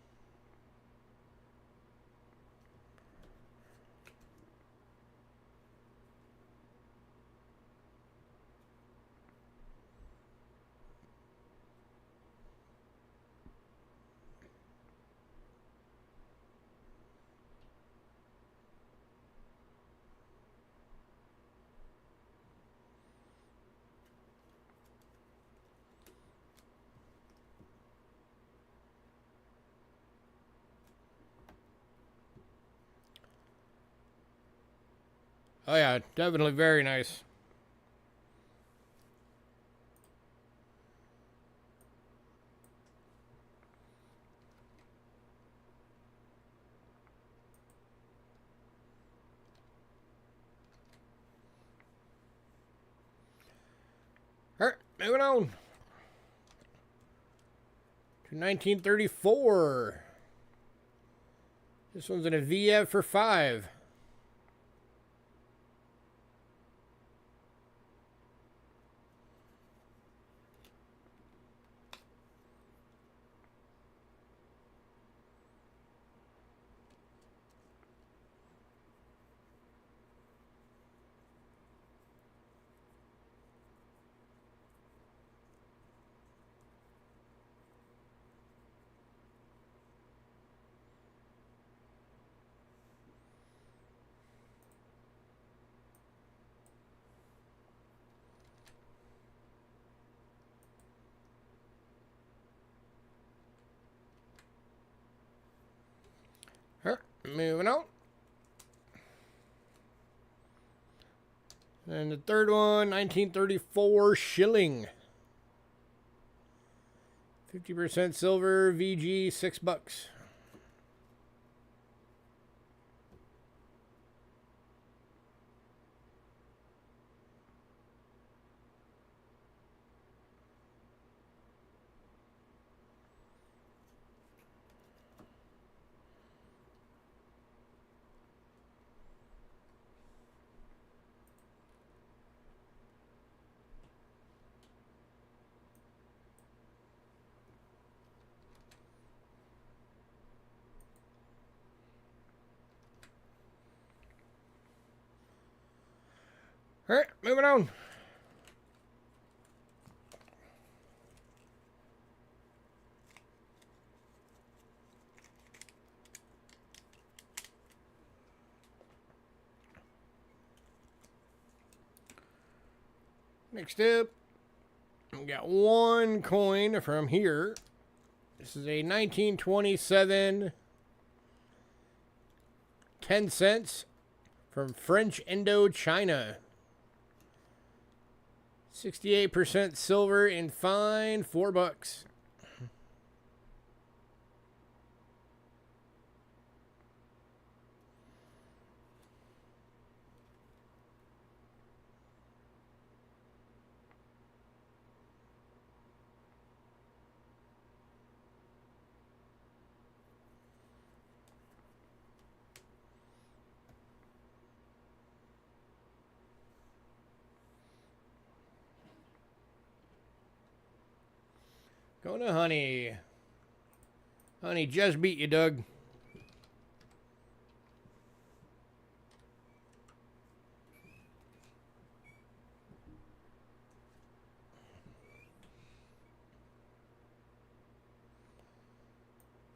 Speaker 1: Oh yeah, definitely very nice. Alright, moving on. To 1934. This one's in a VF for 5. Alright, moving on. And the third one, 1934 shilling. 50% silver, VG, $6. All right, moving on. Next up, we got one coin from here. This is a 1927 10 cents from French Indochina. 68% silver and fine, $4. Going to Honey. Honey just beat you, Doug.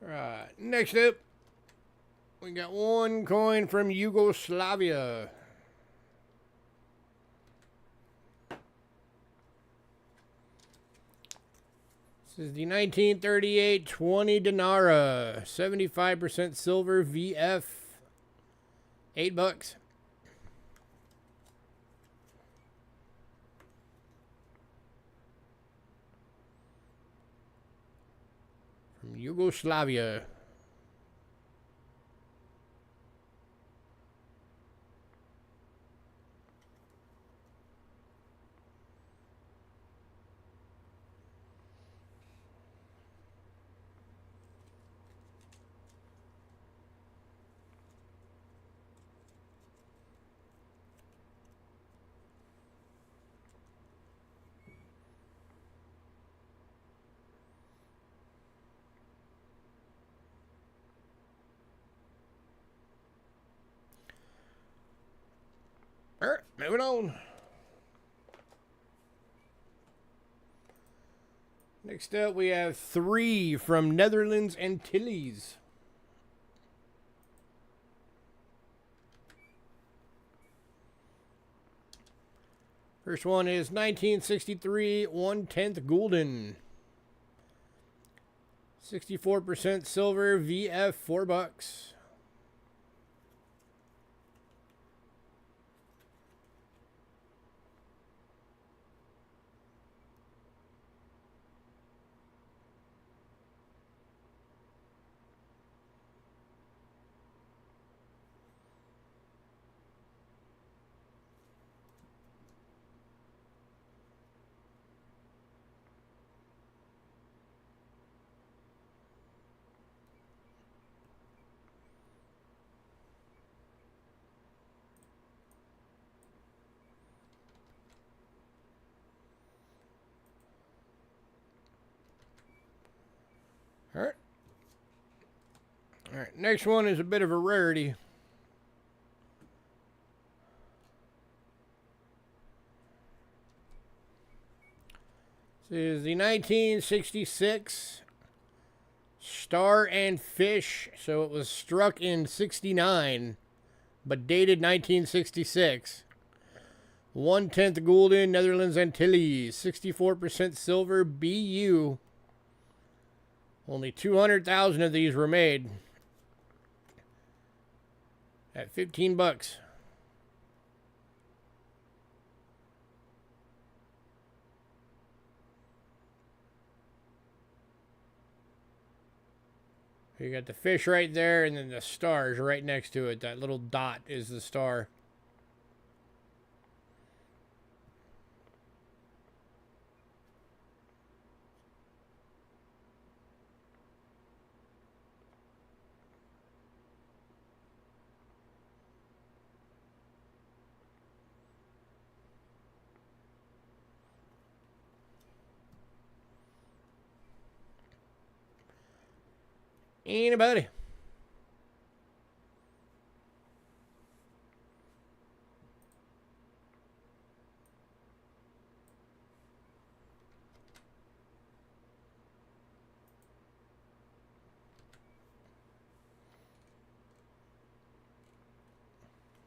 Speaker 1: Alright, next up, we got one coin from Yugoslavia. This is the 1938 20 dinara, 75% silver VF, $8. From Yugoslavia. All right, moving on. Next up, we have three from Netherlands Antilles. First one is 1963 1/10 gulden. 64% silver VF, $4. All right. All right, next one is a bit of a rarity. This is the 1966 Star and Fish. So it was struck in 69, but dated 1966. 1/10 gulden, Netherlands Antilles. 64% silver, BU. Only 200,000 of these were made. At $15. You got the fish right there, and then the stars right next to it. That little dot is the star. Anybody?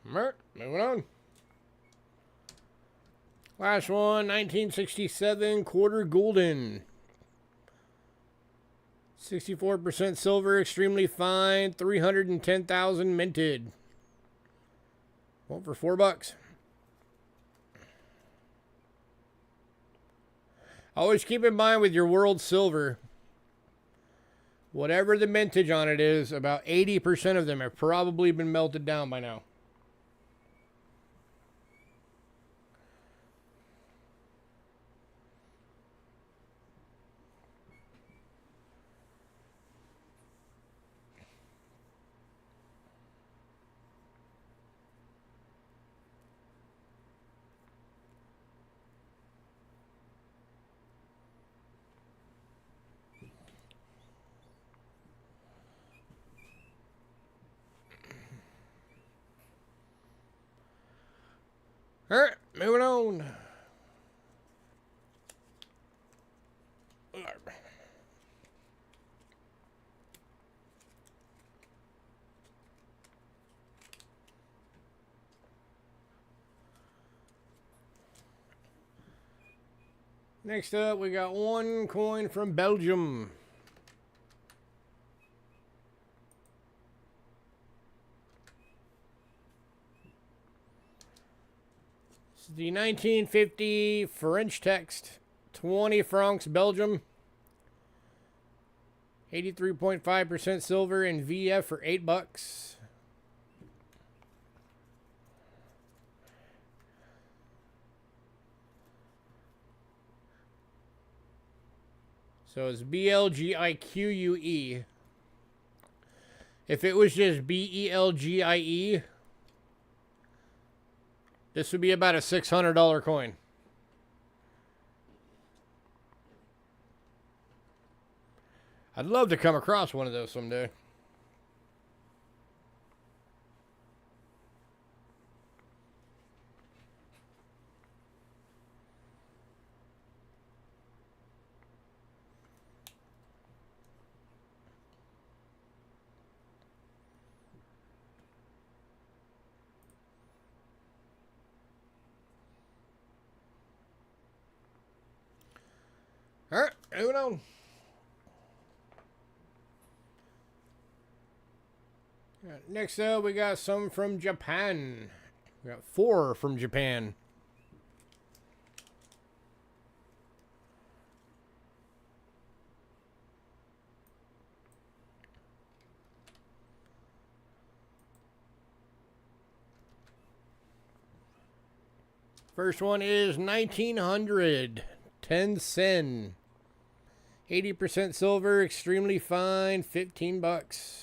Speaker 1: Alright, moving on. Last one, 1967 quarter golden. 64% silver, extremely fine, 310,000 minted. Well, for $4. Always keep in mind with your world silver, whatever the mintage on it is, about 80% of them have probably been melted down by now. Alright, moving on. Next up, we got one coin from Belgium. This is the 1950 French text, 20 francs Belgium. 83.5% silver and VF for $8. So it's BLGIQUE. If it was just BELGIE, this would be about a $600 coin. I'd love to come across one of those someday. All right, moving on. Next up, we got some from Japan. We got 4 from Japan. First one is 1900. 10 sen. 80% silver, extremely fine, $15.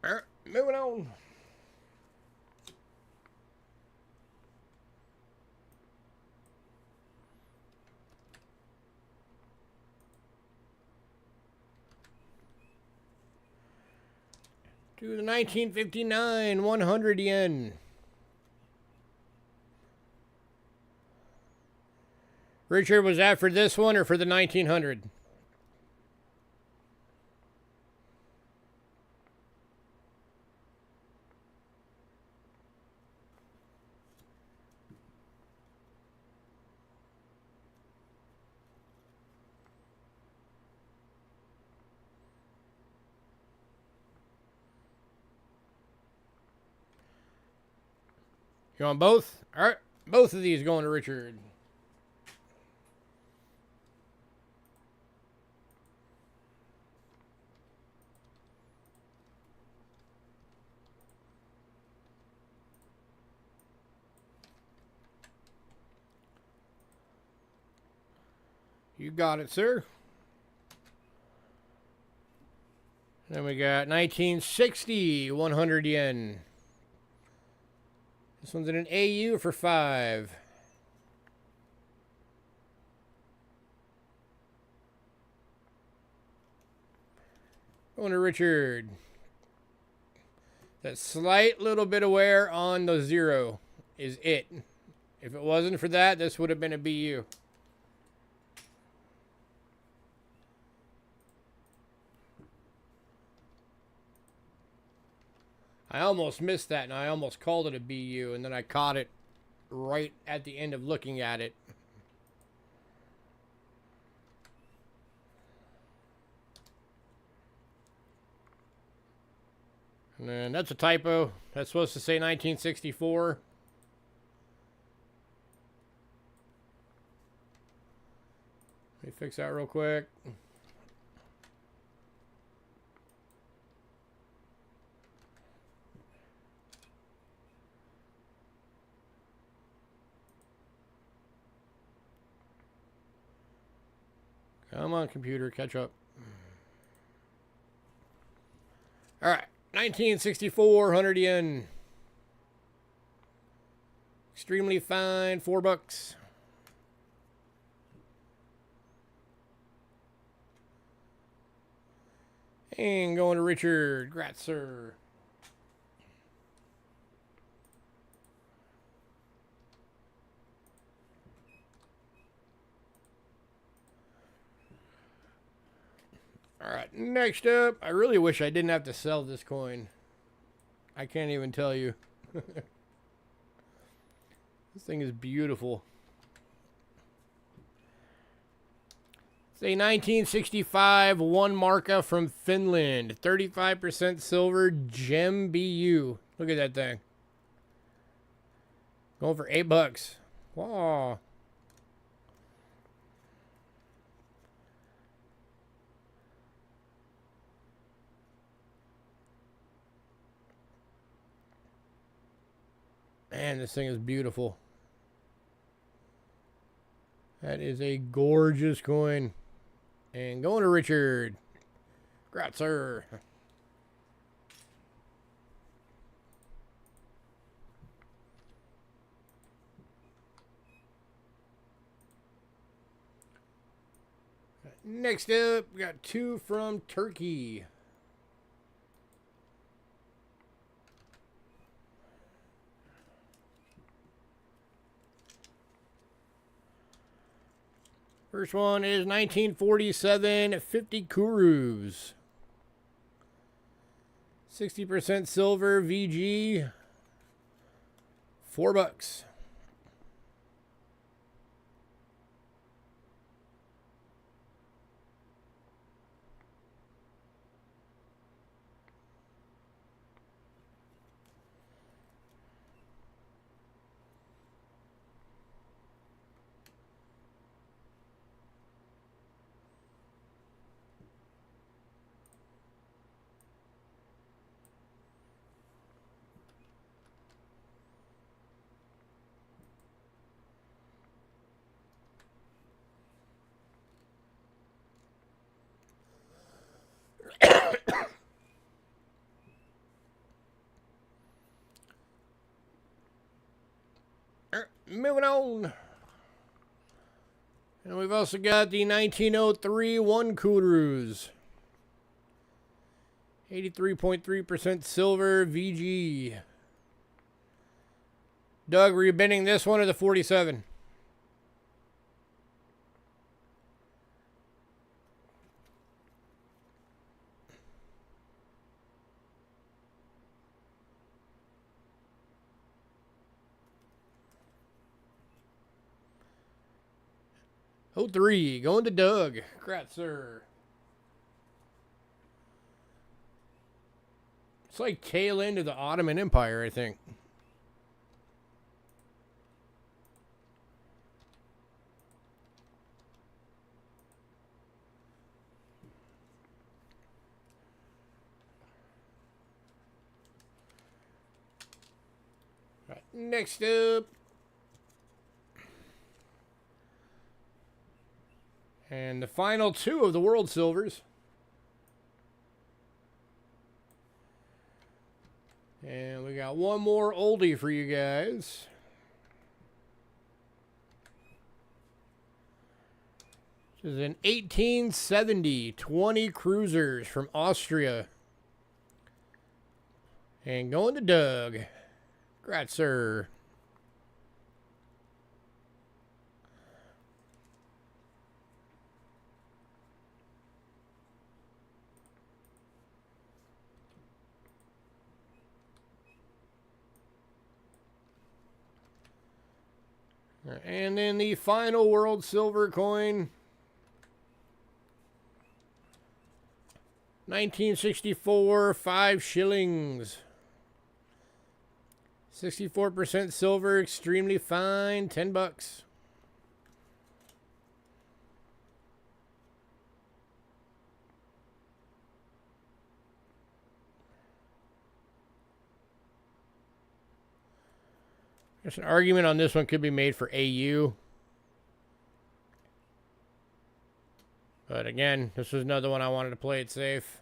Speaker 1: All right, moving on. To the 1959 100 yen. Richard, was that for this one or for the 1900? You want both? All right, both of these going to Richard. You got it, sir. Then we got 1960, 100 yen. This one's in an AU for 5. Going to Richard. That slight little bit of wear on the 0 is it. If it wasn't for that, this would have been a BU. I almost missed that, and I almost called it a BU, and then I caught it right at the end of looking at it. And then that's a typo. That's supposed to say 1964. Let me fix that real quick. Come on, computer, catch up. All right, 1964, 100 yen. Extremely fine, $4. And going to Richard Gratzer. Alright, next up, I really wish I didn't have to sell this coin. I can't even tell you. This thing is beautiful. It's a 1965 1 marca from Finland. 35% silver gem BU. Look at that thing. Going for $8. Wow. Man, this thing is beautiful. That is a gorgeous coin. And going to Richard Gratzer. Next up, we got 2 from Turkey. First one is 1947 50 Kurus. 60% silver VG. $4. Moving on. And we've also got the 1903 1 Kurus. 83.3% silver VG. Doug, were you bidding this one or the 47? Oh, 03, going to Doug Gratzer. It's like tail end of the Ottoman Empire, I think. Right, next up. And the final two of the World Silvers. And we got one more oldie for you guys. This is an 1870 20 cruisers from Austria. And going to Doug. Congrats, sir. And then the final World Silver coin. 1964, 5 shillings. 64% silver, extremely fine, 10 bucks. There's an argument on this one could be made for AU. But again, this was another one I wanted to play it safe.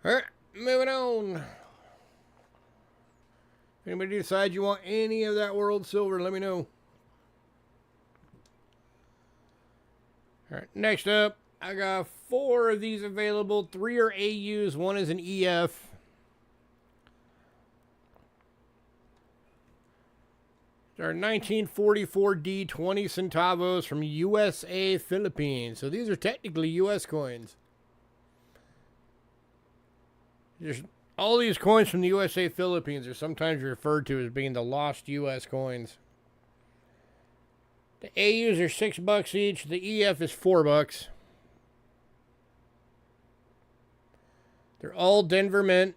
Speaker 1: All right, moving on. If anybody decides you want any of that World Silver, let me know. All right, next up, I got 4 of these available. 3 are AUs, 1 is an EF. They're 1944D 20 centavos from USA, Philippines. So these are technically US coins. There's all these coins from the USA, Philippines are sometimes referred to as being the lost US coins. The AUs are $6 each. The EF is $4. They're all Denver Mint.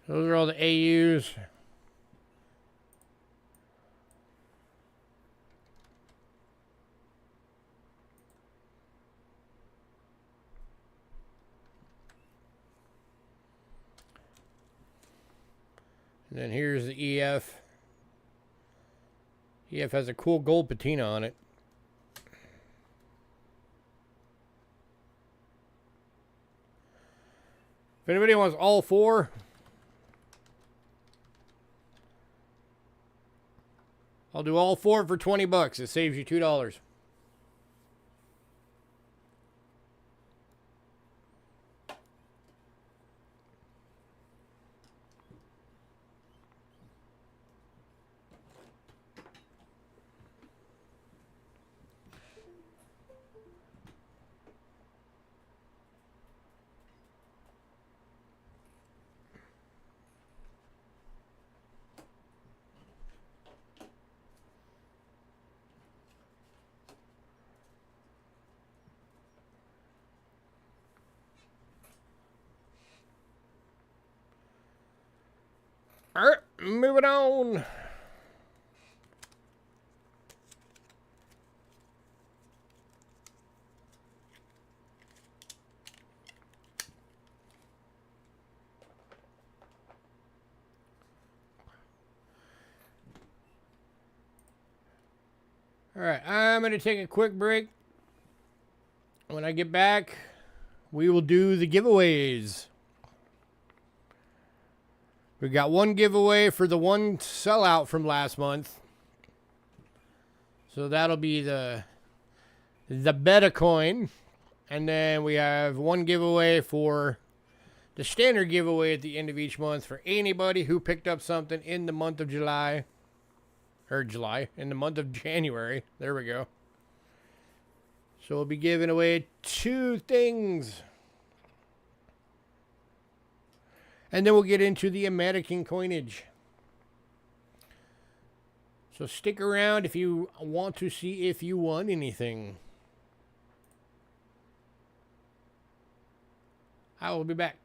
Speaker 1: Those are all the AUs. And then here's the EF. EF has a cool gold patina on it. If anybody wants all 4, I'll do all 4 for 20 bucks. It saves you $2. All right, moving on. All right, I'm going to take a quick break. When I get back, we will do the giveaways. We got one giveaway for the one sellout from last month. So that'll be the beta coin. And then we have one giveaway for the standard giveaway at the end of each month for anybody who picked up something in the month of July. Or in the month of January. There we go. So we'll be giving away 2 things. And then we'll get into the American coinage. So stick around if you want to see if you won anything. I will be back.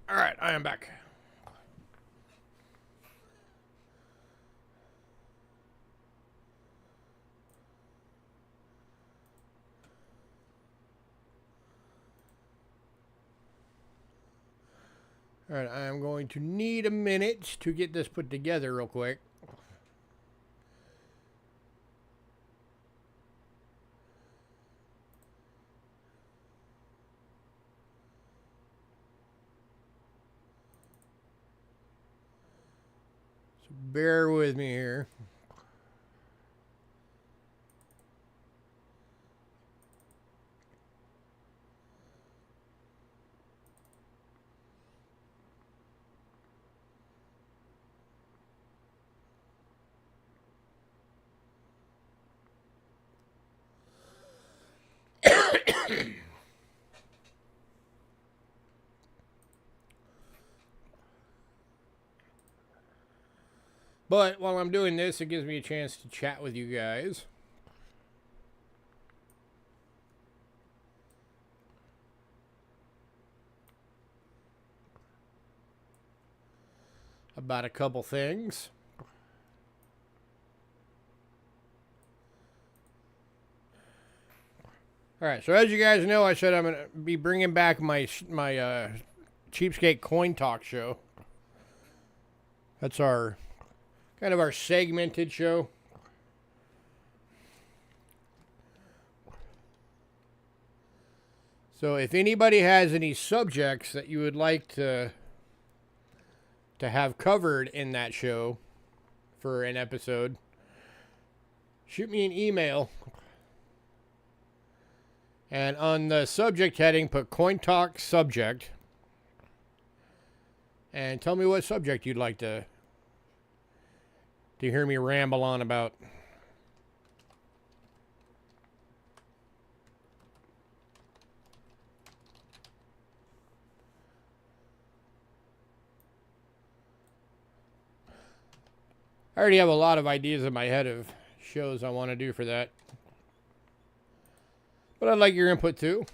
Speaker 1: All right, I am back. All right, I am going to need a minute to get this put together real quick. So bear with me here. But while I'm doing this, it gives me a chance to chat with you guys. About a couple things. All right, so as you guys know, I said I'm going to be bringing back my Cheapskate Coin Talk show. That's our kind of our segmented show. So if anybody has any subjects that you would like to have covered in that show for an episode, shoot me an email. And on the subject heading, put Coin Talk Subject. And tell me what subject you'd like to hear me ramble on about. I already have a lot of ideas in my head of shows I want to do for that. But I'd like your input too.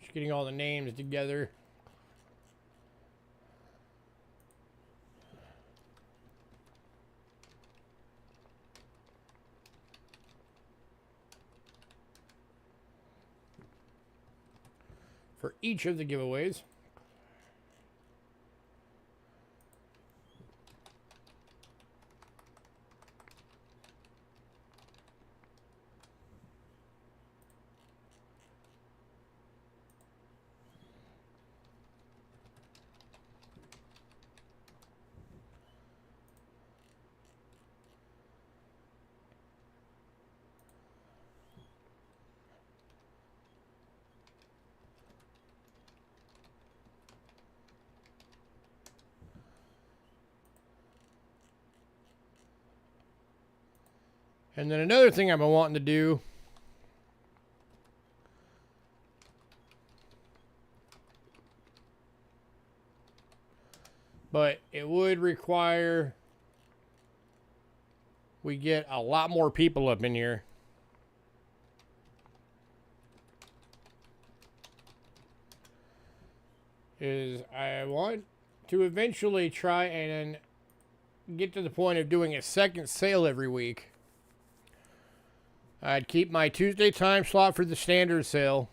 Speaker 1: Just getting all the names together. For each of the giveaways. And then another thing I've been wanting to do but it would require we get a lot more people up in here. Is I want to eventually try and get to the point of doing a second sale every week. I'd keep my Tuesday time slot for the standard sale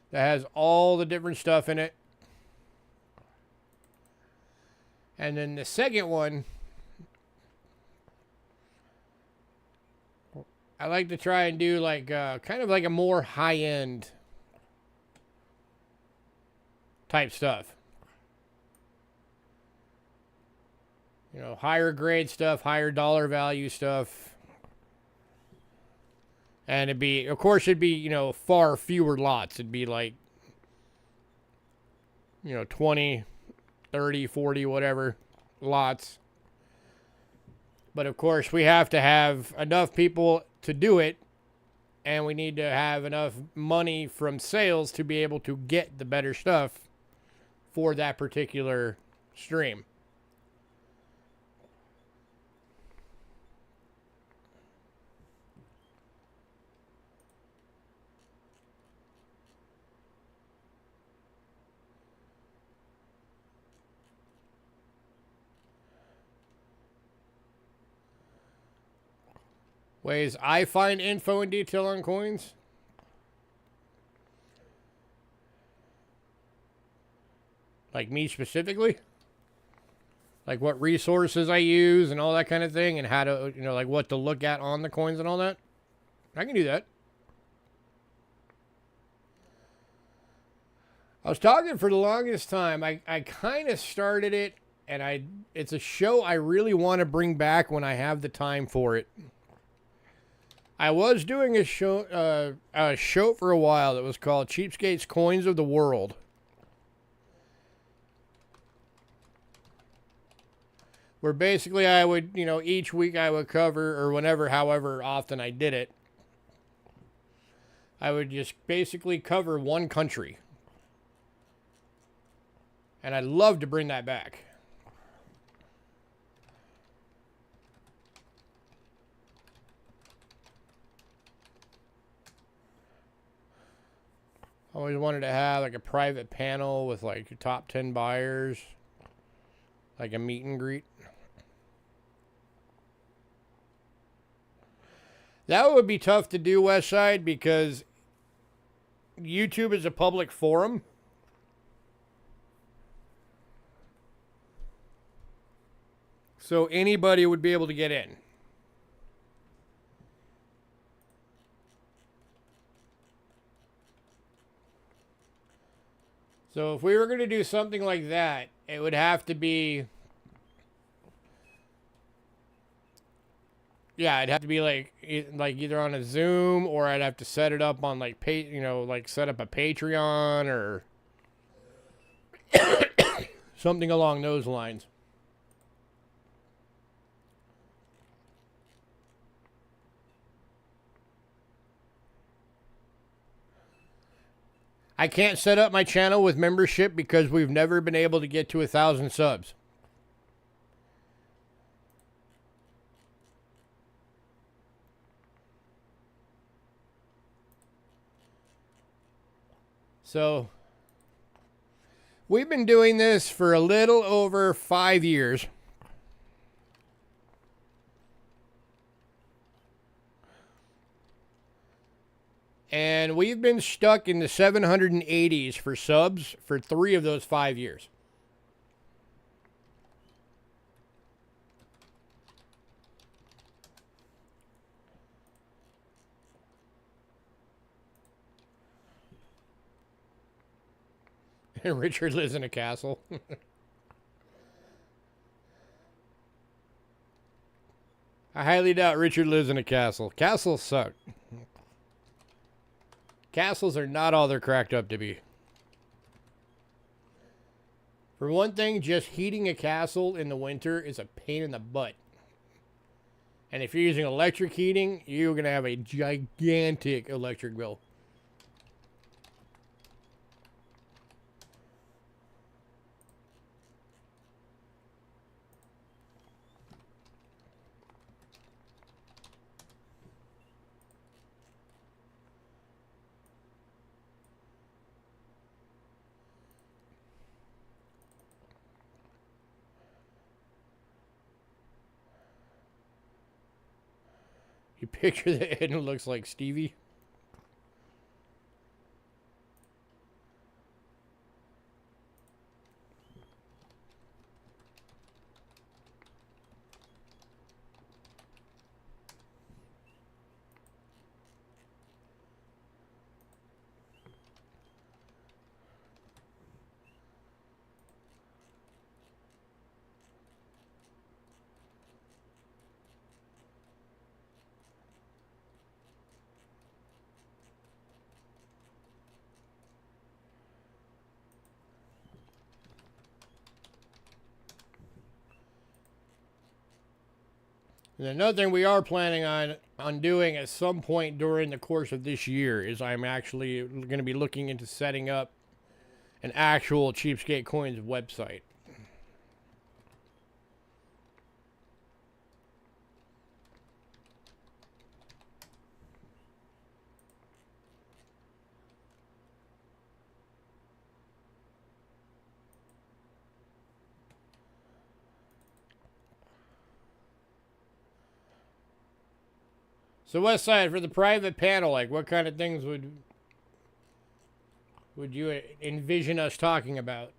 Speaker 1: that has all the different stuff in it. And then the second one I like to try and do like kind of like a more high-end type stuff. You know, higher grade stuff, higher dollar value stuff. And it'd be, of course, it'd be, you know, far fewer lots. It'd be like, you know, 20, 30, 40, whatever lots. But of course, we have to have enough people to do it. And we need to have enough money from sales to be able to get the better stuff for that particular stream. Ways I find info and detail on coins. Like me specifically. Like what resources I use and all that kind of thing. And how to, you know, like what to look at on the coins and all that. I can do that. I was talking for the longest time. I kind of started it. And it's a show I really want to bring back when I have the time for it. I was doing a show for a while that was called Cheapskate Coins of the World. Where basically I would, you know, each week I would cover, or whenever, however often I did it, I would just basically cover one country. And I'd love to bring that back. Always wanted to have like a private panel with like your top 10 buyers. Like a meet and greet. That would be tough to do, Westside, because YouTube is a public forum. So anybody would be able to get in. So if we were going to do something like that, it would have to be... Yeah, it'd have to be like either on a Zoom, or I'd have to set it up on like like set up a Patreon or something along those lines. I can't set up my channel with membership because we've never been able to get to 1,000 subs. So, we've been doing this for a little over 5 years. And we've been stuck in the 780s for subs for 3 of those 5 years. Richard lives in a castle. I highly doubt Richard lives in a castle. Castles suck. Castles are not all they're cracked up to be. For one thing, just heating a castle in the winter is a pain in the butt. And if you're using electric heating, you're going to have a gigantic electric bill. You picture that and it looks like Stevie. And another thing we are planning on doing at some point during the course of this year is I'm actually going to be looking into setting up an actual Cheapskate Coins website. So Westside, for the private panel, like what kind of things would you envision us talking about?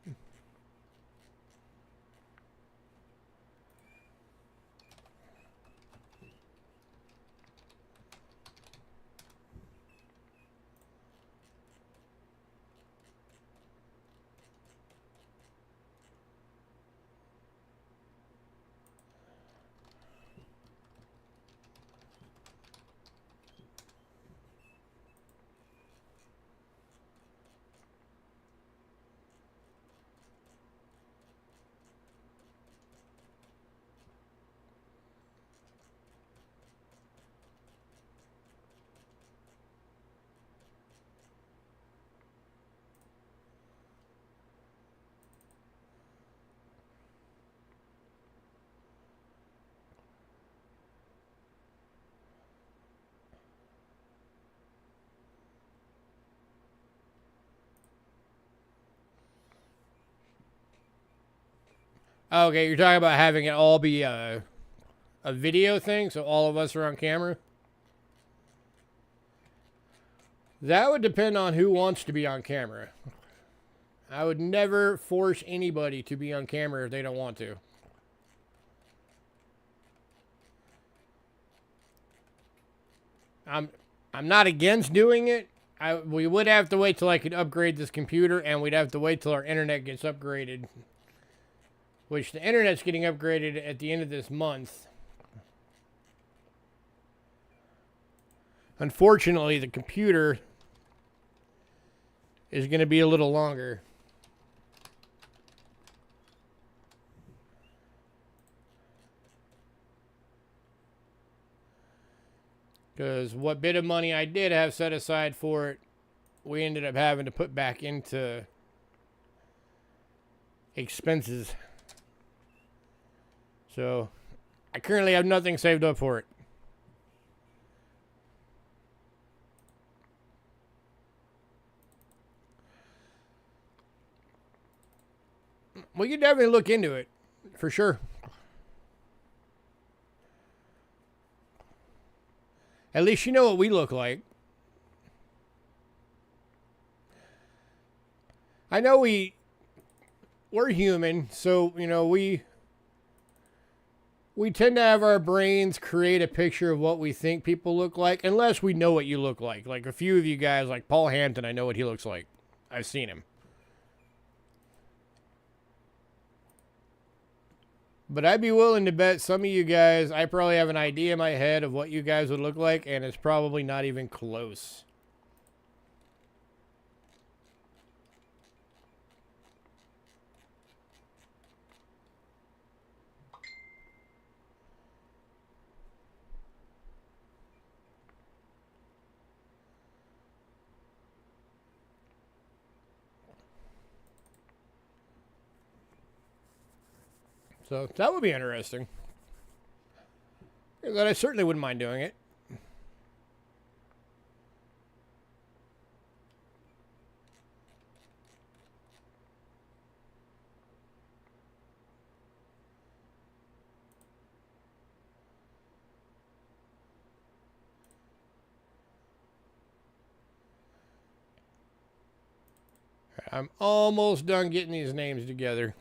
Speaker 1: Okay, you're talking about having it all be a video thing, so all of us are on camera? That would depend on who wants to be on camera. I would never force anybody to be on camera if they don't want to. I'm not against doing it. We would have to wait till I could upgrade this computer, and we'd have to wait till our internet gets upgraded. Which the internet's getting upgraded at the end of this month. Unfortunately, the computer is going to be a little longer. Because what bit of money I did have set aside for it, we ended up having to put back into expenses. So, I currently have nothing saved up for it. We could definitely look into it, for sure. At least you know what we look like. I know we're human, so, you know, we tend to have our brains create a picture of what we think people look like, unless we know what you look like. Like a few of you guys, like Paul Hampton, I know what he looks like. I've seen him. But I'd be willing to bet some of you guys, I probably have an idea in my head of what you guys would look like, and it's probably not even close. So that would be interesting. That I certainly wouldn't mind doing it. I'm almost done getting these names together.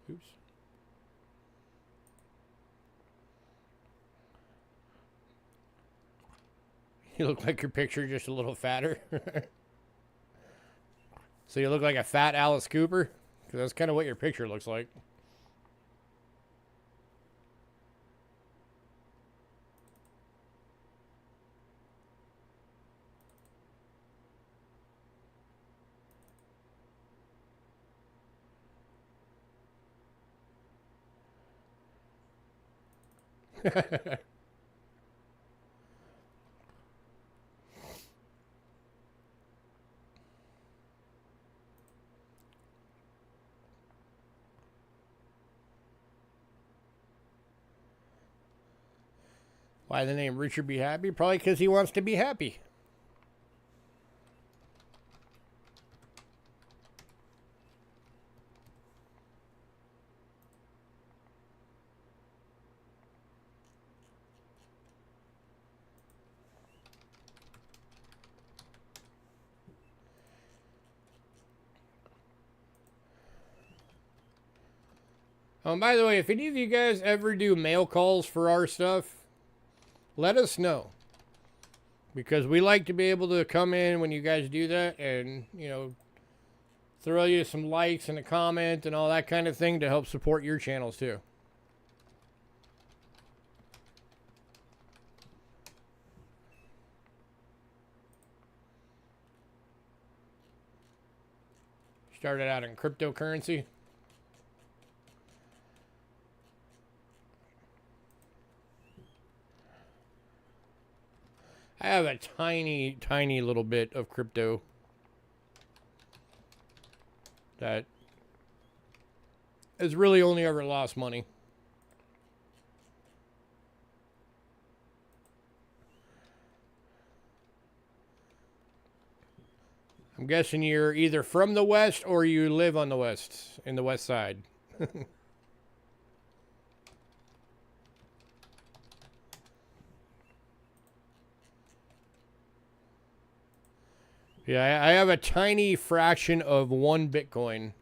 Speaker 1: Oops. You look like your picture, just a little fatter. So you look like a fat Alice Cooper? Because that's kind of what your picture looks like. Why the name Richard Be Happy? Probably because he wants to be happy. Oh, and by the way, if any of you guys ever do mail calls for our stuff, let us know. Because we like to be able to come in when you guys do that and, you know, throw you some likes and a comment and all that kind of thing to help support your channels too. Started out in cryptocurrency. I have a tiny, tiny little bit of crypto that has really only ever lost money. I'm guessing you're either from the West or you live on the West, in the West Side. Yeah, I have a tiny fraction of 1 Bitcoin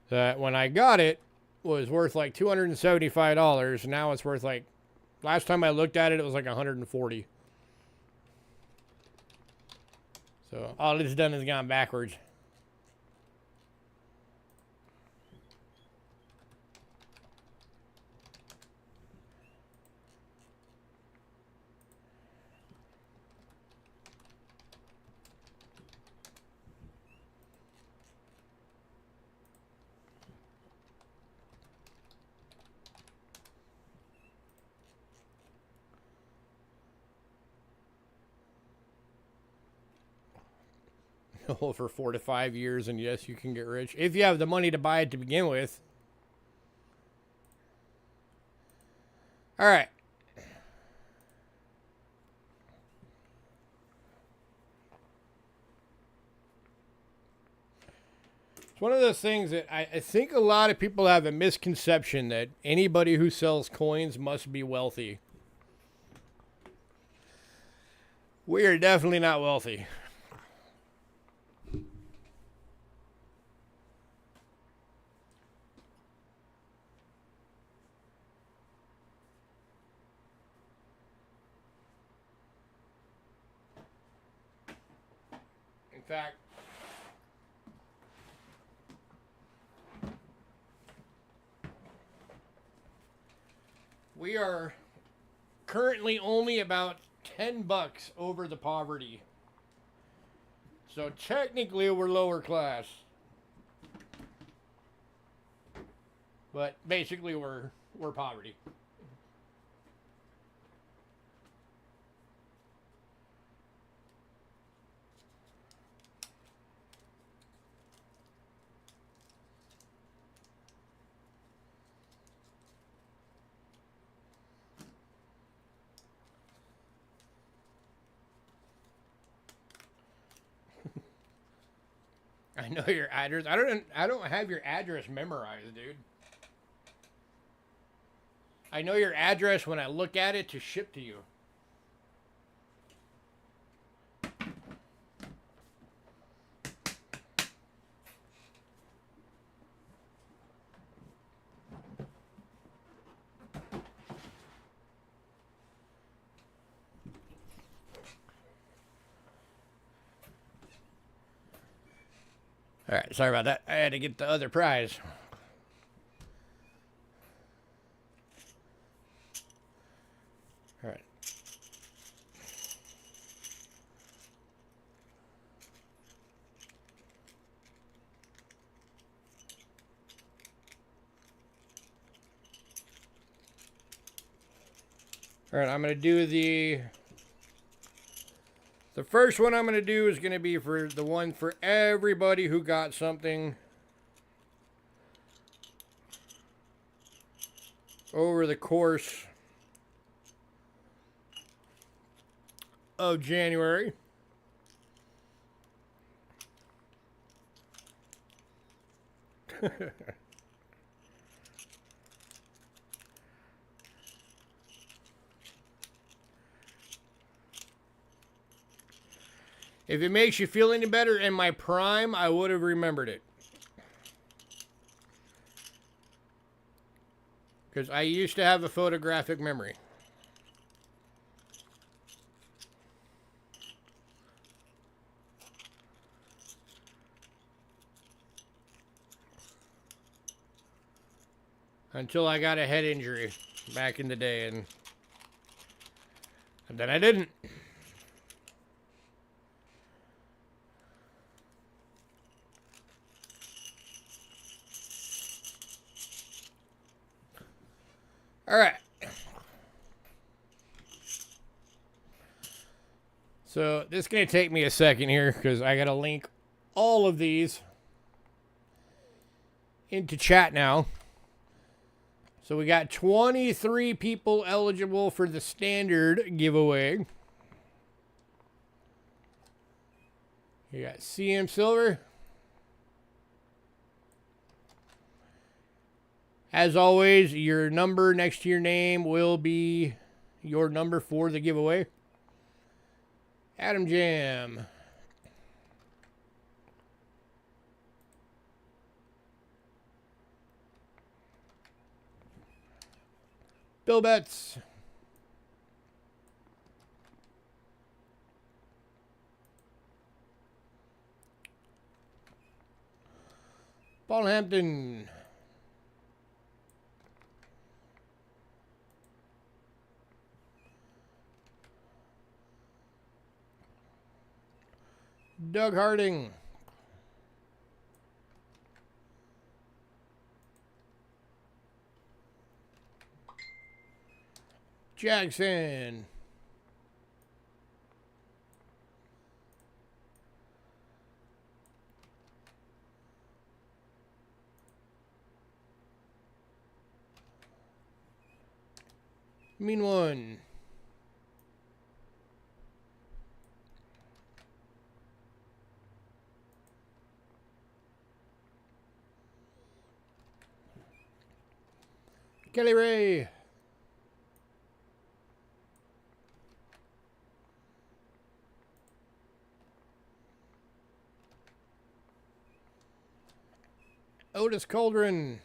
Speaker 1: that when I got it was worth like $275. Now it's worth like, last time I looked at it, it was like 140. So all it's done is gone backwards. For 4 to 5 years, and yes, you can get rich if you have the money to buy it to begin with. All right. It's one of those things that I think a lot of people have a misconception that anybody who sells coins must be wealthy. We are definitely not wealthy. In fact, we are currently only about $10 over the poverty. So technically we're lower class. But basically we're poverty. I know your address. I don't have your address memorized, dude. I know your address when I look at it to ship to you. All right, sorry about that. I had to get the other prize. All right. All right, I'm going to do the first one I'm going to do is going to be for the one for everybody who got something over the course of January. If it makes you feel any better, in my prime, I would have remembered it. Because I used to have a photographic memory. Until I got a head injury back in the day, and then I didn't. All right. So this is going to take me a second here because I got to link all of these into chat now. So we got 23 people eligible for the standard giveaway. You got CM Silver. As always, your number next to your name will be your number for the giveaway. Adam Jam. Bill Betts. Paul Hampton. Doug Harding. Jackson. Mean one. Kelly Ray. Otis Cauldron.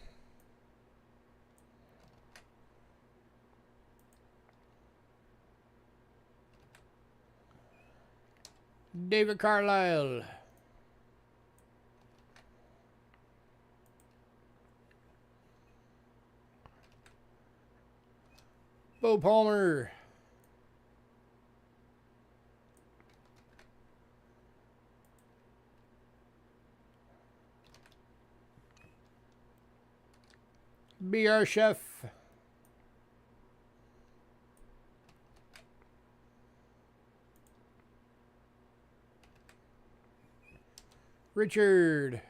Speaker 1: David Carlisle. Bo Palmer. BR Chef. Richard.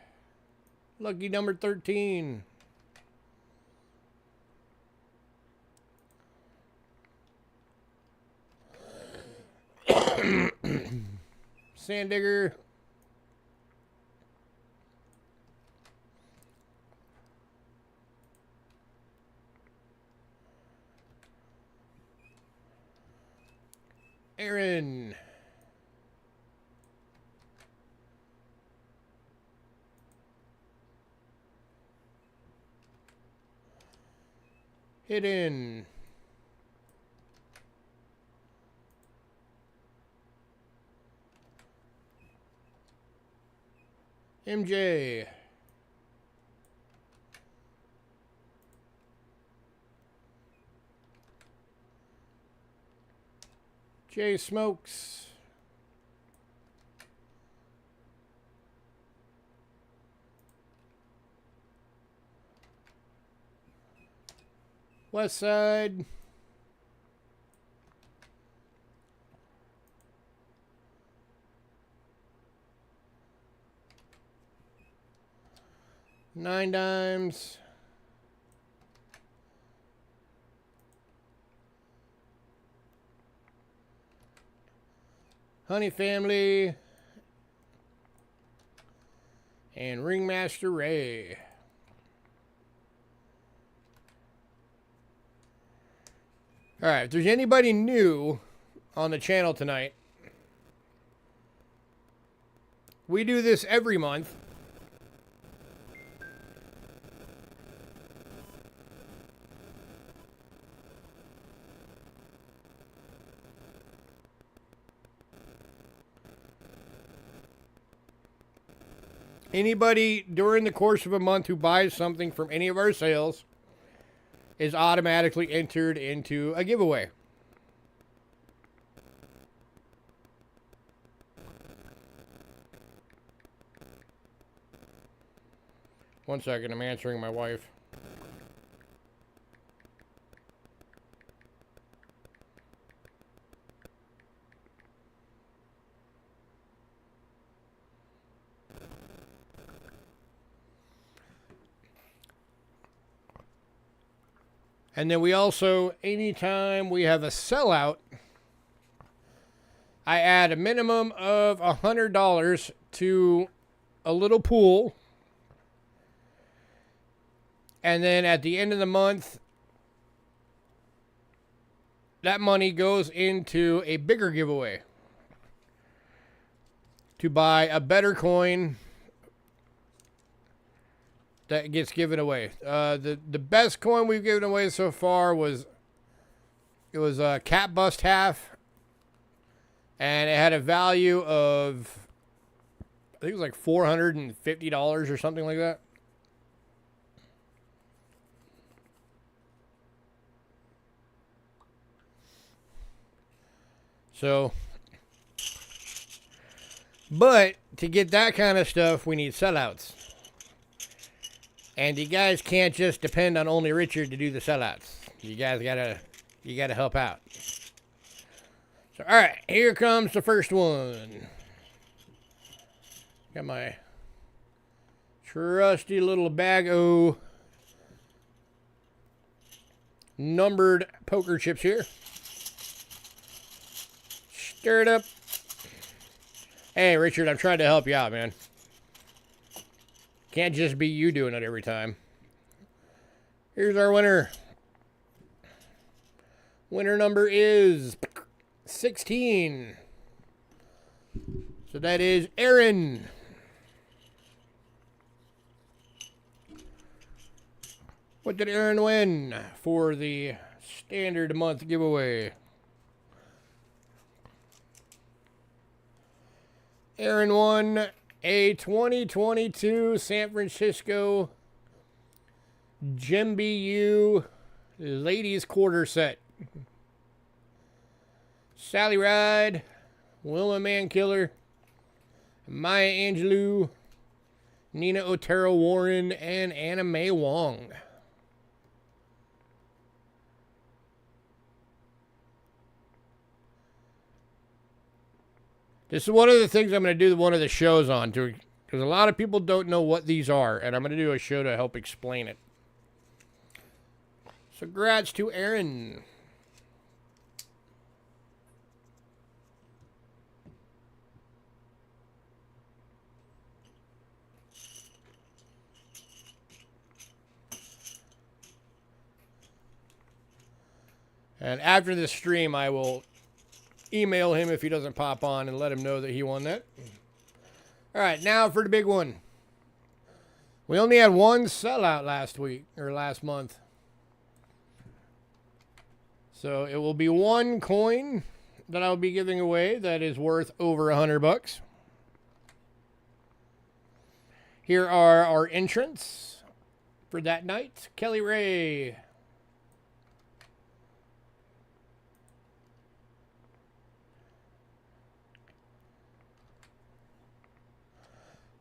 Speaker 1: Lucky number 13. Sandigger. Aaron. Hidden. MJ. Jay Smokes. West Side. 9 dimes. Honey Family. And Ringmaster Ray. Alright, if there's anybody new on the channel tonight, we do this every month. Anybody during the course of a month who buys something from any of our sales is automatically entered into a giveaway. One second, I'm answering my wife. And then we also, anytime we have a sellout, I add a minimum of $100 to a little pool. And then at the end of the month, that money goes into a bigger giveaway to buy a better coin that gets given away. The best coin we've given away so far was a Cat Bust Half, and it had a value of, I think it was like $450 or something like that. So, but to get that kind of stuff, we need sellouts. And you guys can't just depend on only Richard to do the sellouts. You guys gotta help out. So, all right, here comes the first one. Got my trusty little bag of numbered poker chips here. Stir it up. Hey, Richard, I'm trying to help you out, man. Can't just be you doing it every time. Here's our winner. Winner number is 16. So that is Aaron. What did Aaron win for the standard month giveaway? Aaron won a 2022 San Francisco GMBU ladies quarter set. Sally Ride, Wilma Mankiller, Maya Angelou, Nina Otero Warren, and Anna Mae Wong. This is one of the things I'm going to do one of the shows on, because a lot of people don't know what these are, and I'm going to do a show to help explain it. So, congrats to Aaron. And after the stream, I will email him if he doesn't pop on and let him know that he won that. All right, now for the big one. We only had one sellout last month. So it will be one coin that I'll be giving away that is worth over $100. Here are our entrants for that night. Kelly Ray,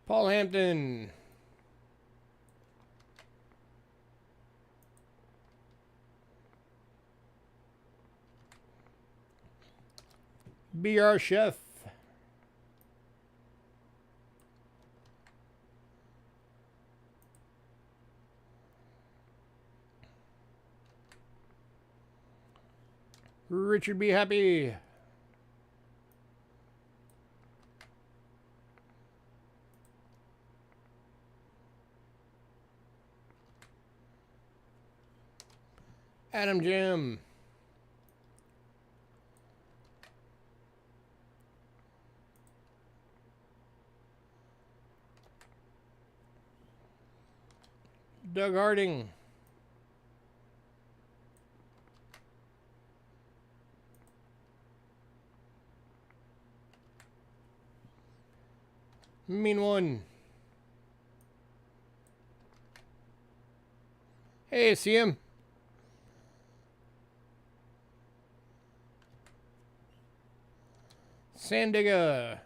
Speaker 1: Paul Hampton, BR Chef, Richard be happy. Adam Jim. Doug Harding. Mean one. Hey, see him? Sandiga.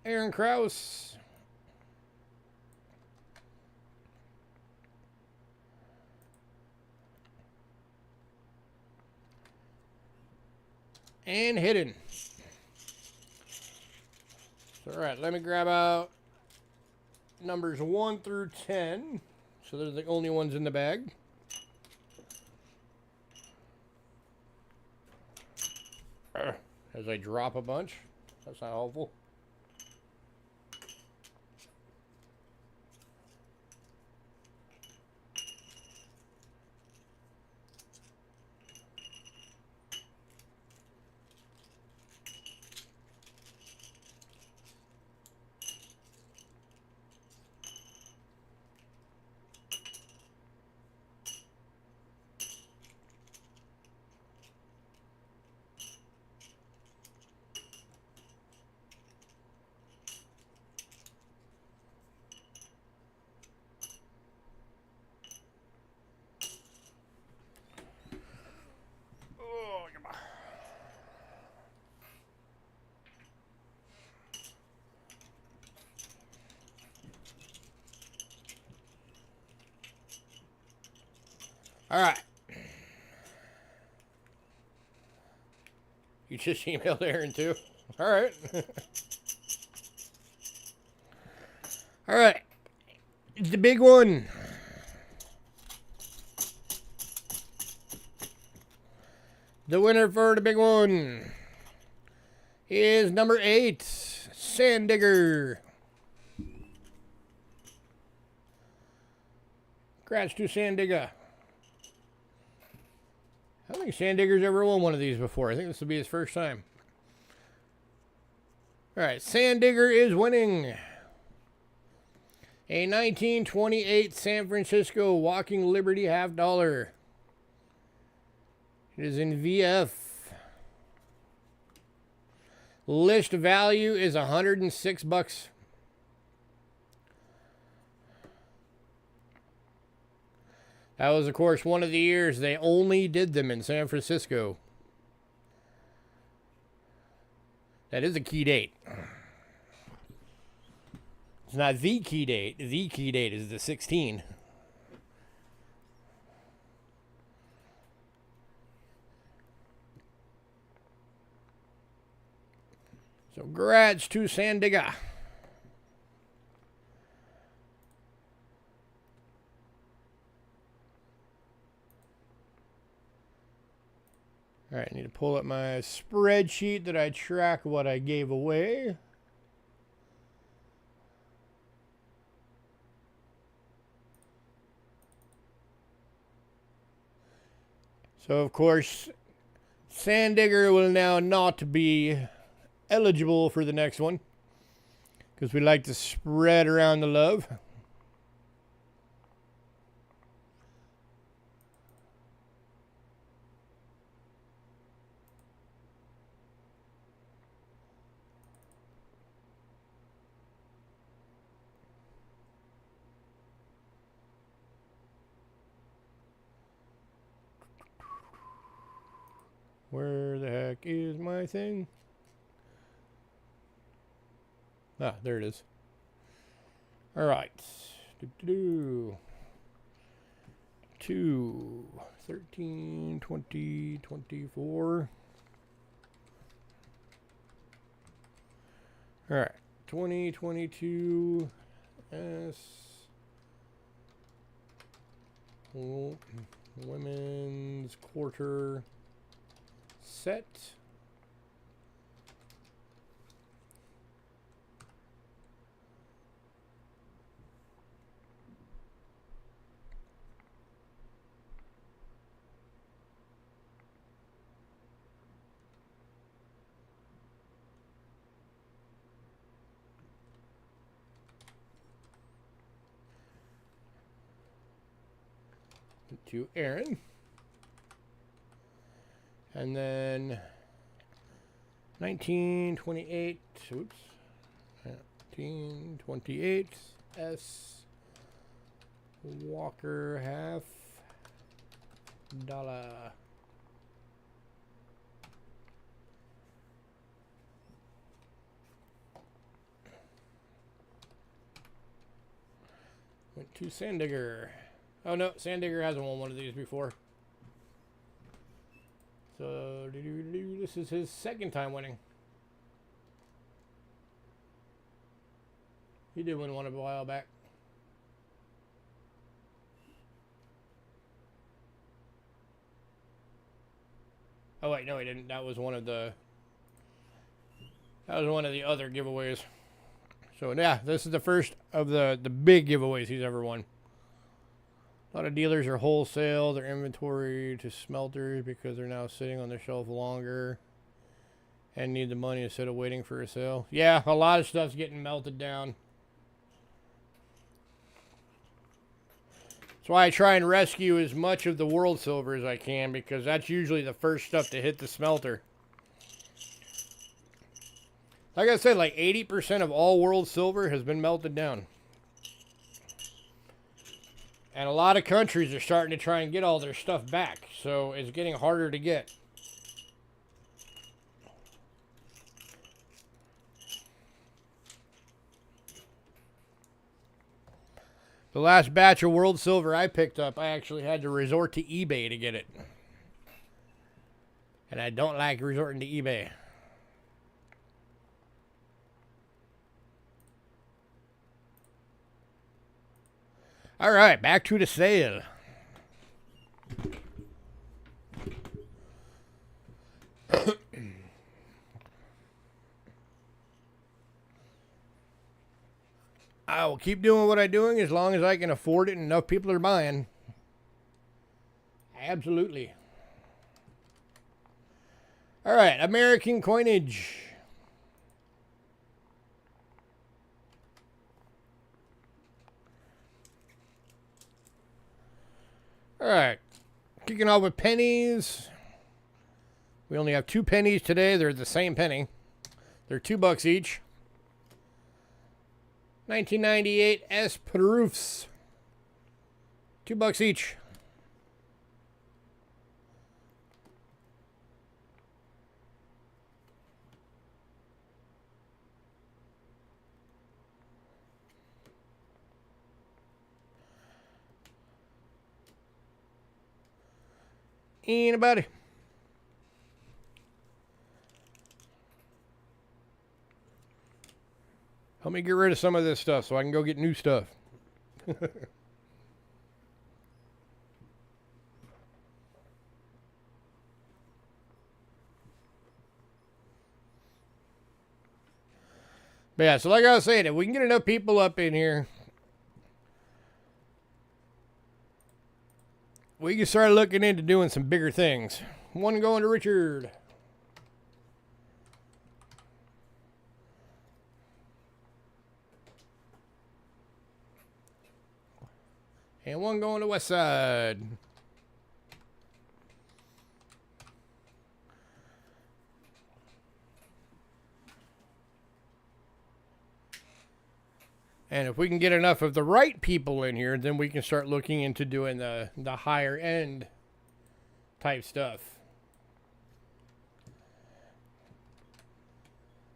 Speaker 1: Aaron Krause. And hidden. All right, let me grab out numbers 1 through 10. So they're the only ones in the bag. As I drop a bunch. That's not helpful. All right. You just emailed Aaron too? All right. All right. The big one. The winner for the big one is number 8, Sandigger. Congrats to Sandigger. I don't think Sandigger's ever won one of these before. I think this will be his first time. All right, Sandigger is winning a 1928 San Francisco Walking Liberty $50. It is in VF. List value is $106. That was, of course, one of the years they only did them in San Francisco. That is a key date. It's not the key date. The key date is the 16. So, congrats to Sandigger. All right, I need to pull up my spreadsheet that I track what I gave away. So, of course, Sandigger will now not be eligible for the next one because we like to spread around the love. Where the heck is my thing? Ah, there it is. All right. 2, 13, 20, 24. All right. 2022 S women's quarter set. To Aaron. And then 1928, oops, 1928 S Walker half dollar. Went to Sandigger. Oh no, Sandigger hasn't won one of these before. So this is his second time winning. He did win one a while back. Oh wait, no he didn't. That was one of the other giveaways. So yeah, this is the first of the big giveaways he's ever won. A lot of dealers are wholesale their inventory to smelters because they're now sitting on the shelf longer and need the money instead of waiting for a sale. Yeah, a lot of stuff's getting melted down. That's why I try and rescue as much of the world silver as I can, because that's usually the first stuff to hit the smelter. Like I said, like 80% of all world silver has been melted down. And a lot of countries are starting to try and get all their stuff back, so it's getting harder to get. The last batch of world silver I picked up, I actually had to resort to eBay to get it. And I don't like resorting to eBay. All right, back to the sale. I will keep doing what I'm doing as long as I can afford it and enough people are buying. Absolutely. All right, American coinage. All right, kicking off with pennies. We only have 2 pennies today. They're the same penny. They're $2 each. 1998 S proofs. $2 each. Anybody? Help me get rid of some of this stuff so I can go get new stuff. But yeah, so like I was saying, if we can get enough people up in here, we can start looking into doing some bigger things. One going to Richard. And one going to West Side. And if we can get enough of the right people in here, then we can start looking into doing the higher end type stuff.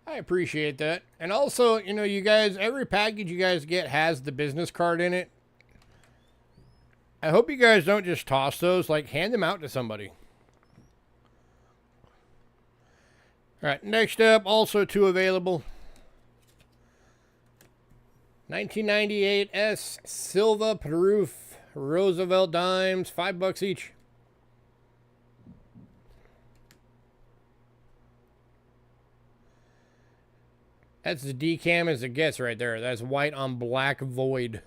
Speaker 1: I appreciate that. And also, you know, you guys, every package you guys get has the business card in it. I hope you guys don't just toss those. Like, hand them out to somebody. All right, next up, also 2 available. 1998 S Silva Proof Roosevelt dimes, $5 each. That's as decam as it gets right there. That's white on black void.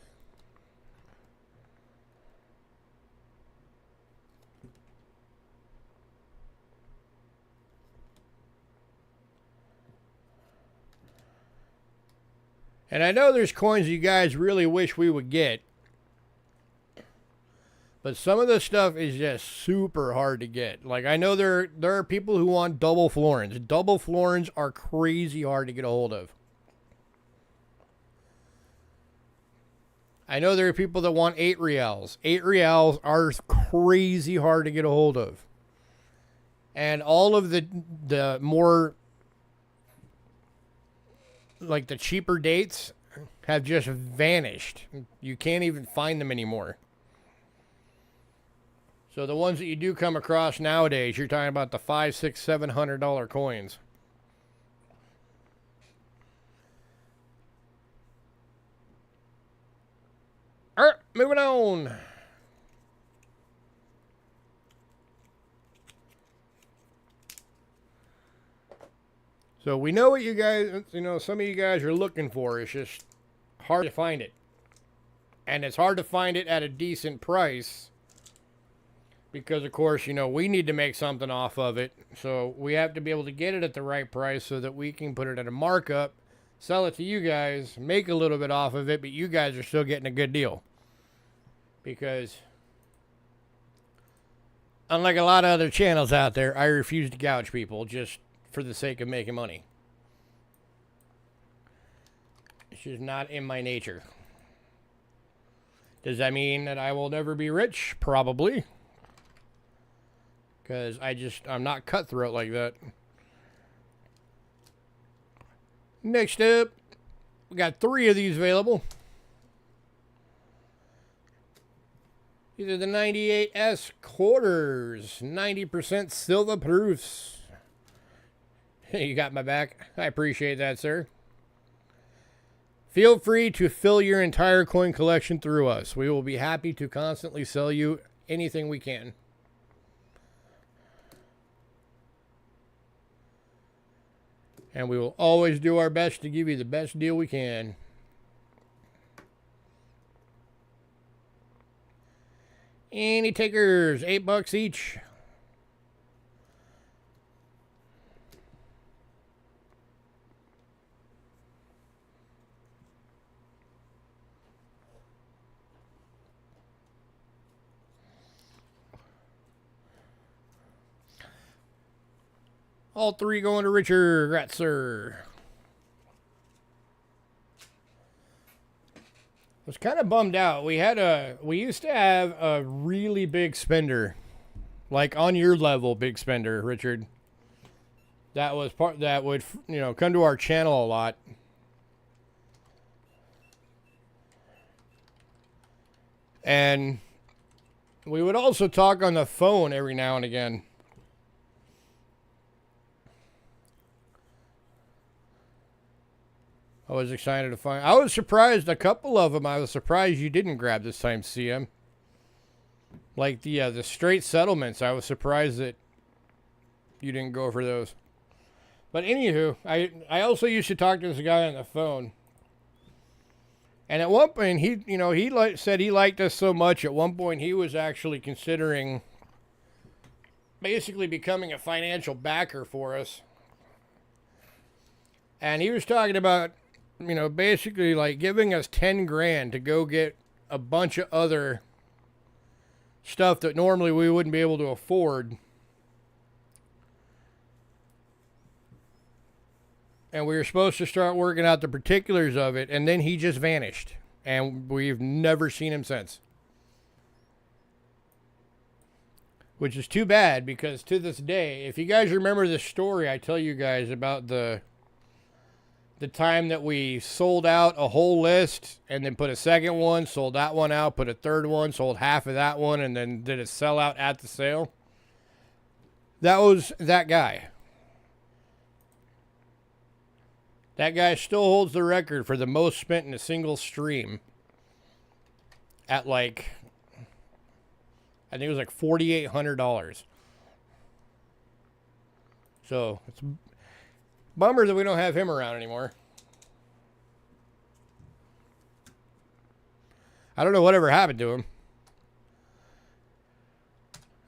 Speaker 1: And I know there's coins you guys really wish we would get. But some of the stuff is just super hard to get. Like, I know there are people who want double florins. Double florins are crazy hard to get a hold of. I know there are people that want 8 reals. 8 reals are crazy hard to get a hold of. And all of the more, like, the cheaper dates have just vanished. You can't even find them anymore. So the ones that you do come across nowadays, you're talking about the $500, $600, $700 coins. All right, moving on. So we know what you guys, some of you guys are looking for. It's just hard to find it. And it's hard to find it at a decent price. Because, of course, we need to make something off of it. So we have to be able to get it at the right price so that we can put it at a markup, sell it to you guys, make a little bit off of it, but you guys are still getting a good deal. Because, unlike a lot of other channels out there, I refuse to gouge people just for the sake of making money. It's just not in my nature. Does that mean that I will never be rich? Probably. Because I'm not cutthroat like that. Next up, we got 3 of these available. These are the 98S quarters, 90% silver proofs. You got my back. I appreciate that, sir. Feel free to fill your entire coin collection through us. We will be happy to constantly sell you anything we can. And we will always do our best to give you the best deal we can. Any takers? $8 each. All 3 going to Richard Gratzer. Was kind of bummed out. We used to have a really big spender, like on your level, big spender, Richard. That would come to our channel a lot. And we would also talk on the phone every now and again. I was excited to find. I was surprised. A couple of them, I was surprised you didn't grab this time, CM. Like the straight settlements, I was surprised that you didn't go for those. But anywho, I also used to talk to this guy on the phone. And at one point, he said he liked us so much. At one point, he was actually considering basically becoming a financial backer for us. And he was talking about, basically like giving us 10 grand to go get a bunch of other stuff that normally we wouldn't be able to afford. And we were supposed to start working out the particulars of it, and then he just vanished. And we've never seen him since. Which is too bad, because to this day, if you guys remember the story I tell you guys about the time that we sold out a whole list and then put a second one, sold that one out, put a third one, sold half of that one, and then did a sellout at the sale. That was that guy. That guy still holds the record for the most spent in a single stream. At like, I think it was like $4,800. So it's a bummer that we don't have him around anymore. I don't know whatever happened to him.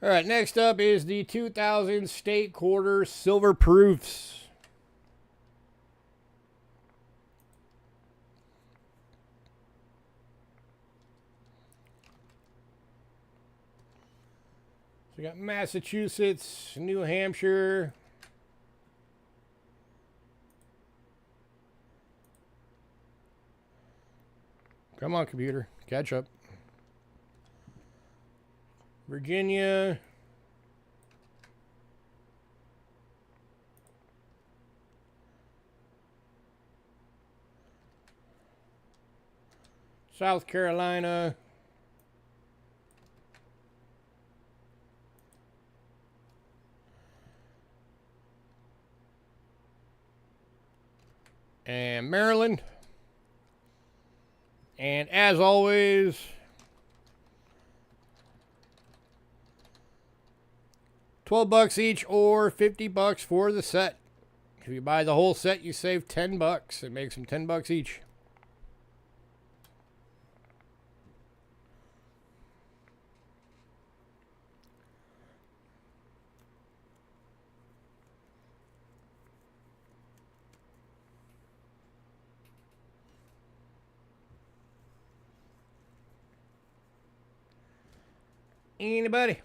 Speaker 1: All right, next up is the 2000 State Quarter Silver Proofs. So we got Massachusetts, New Hampshire, come on, computer, catch up. Virginia, South Carolina, and Maryland. And as always, $12 each or $50 for the set. If you buy the whole set, you save $10. It makes them $10 each. Anybody?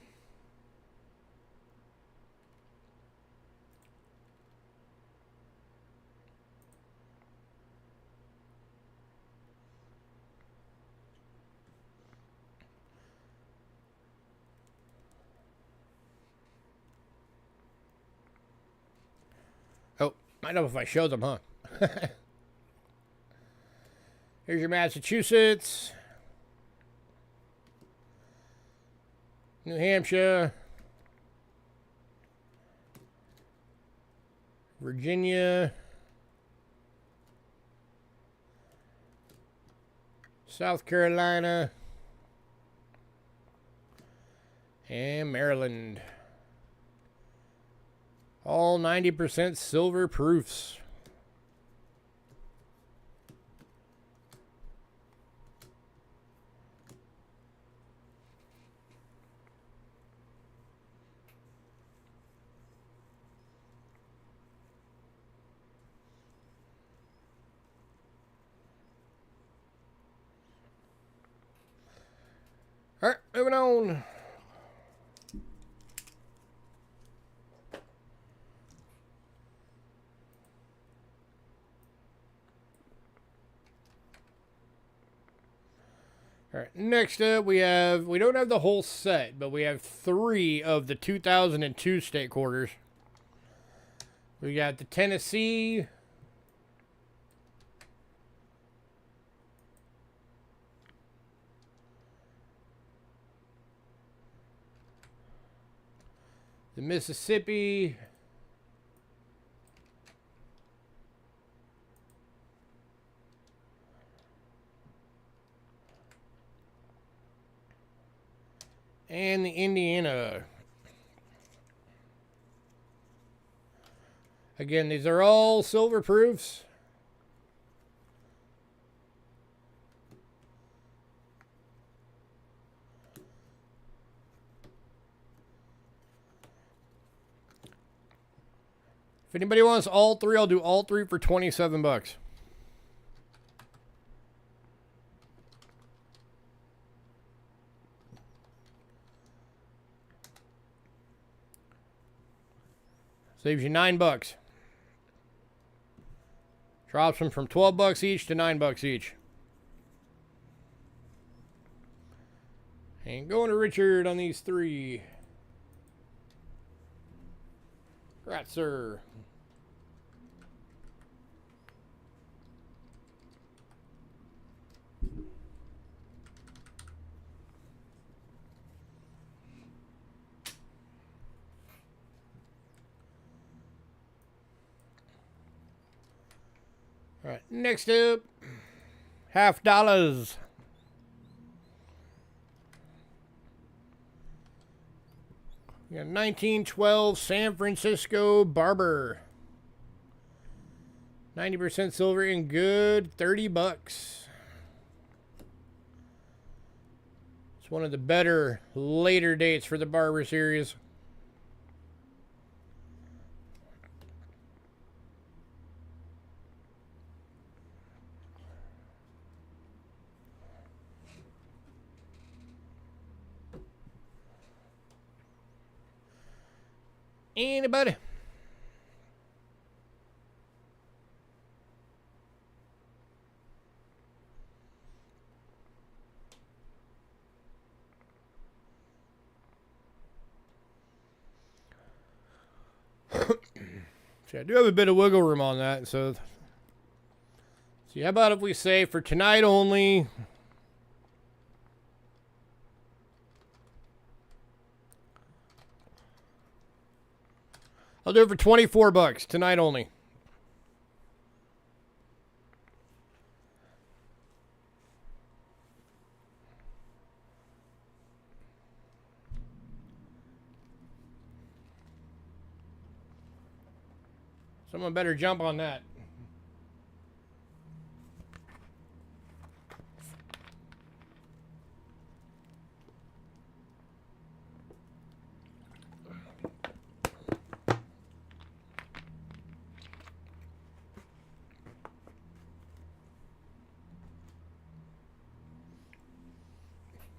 Speaker 1: Oh, I know if I show them, huh? Here's your Massachusetts, New Hampshire, Virginia, South Carolina, and Maryland. All 90% silver proofs. All right, moving on. All right, next up we don't have the whole set, but we have 3 of the 2002 state quarters. We got the Tennessee, the Mississippi, and the Indiana. Again, these are all silver proofs. If anybody wants all 3, I'll do all 3 for $27. Saves you $9. Drops them from $12 each to $9 each. And going to Richard on these 3. Right, sir. All right, next up, $50. We got 1912 San Francisco Barber. 90% silver and good, $30. It's one of the better later dates for the Barber series. Anybody? See, I do have a bit of wiggle room on that, so see, how about if we say for tonight only, I'll do it for $24 tonight only. Someone better jump on that.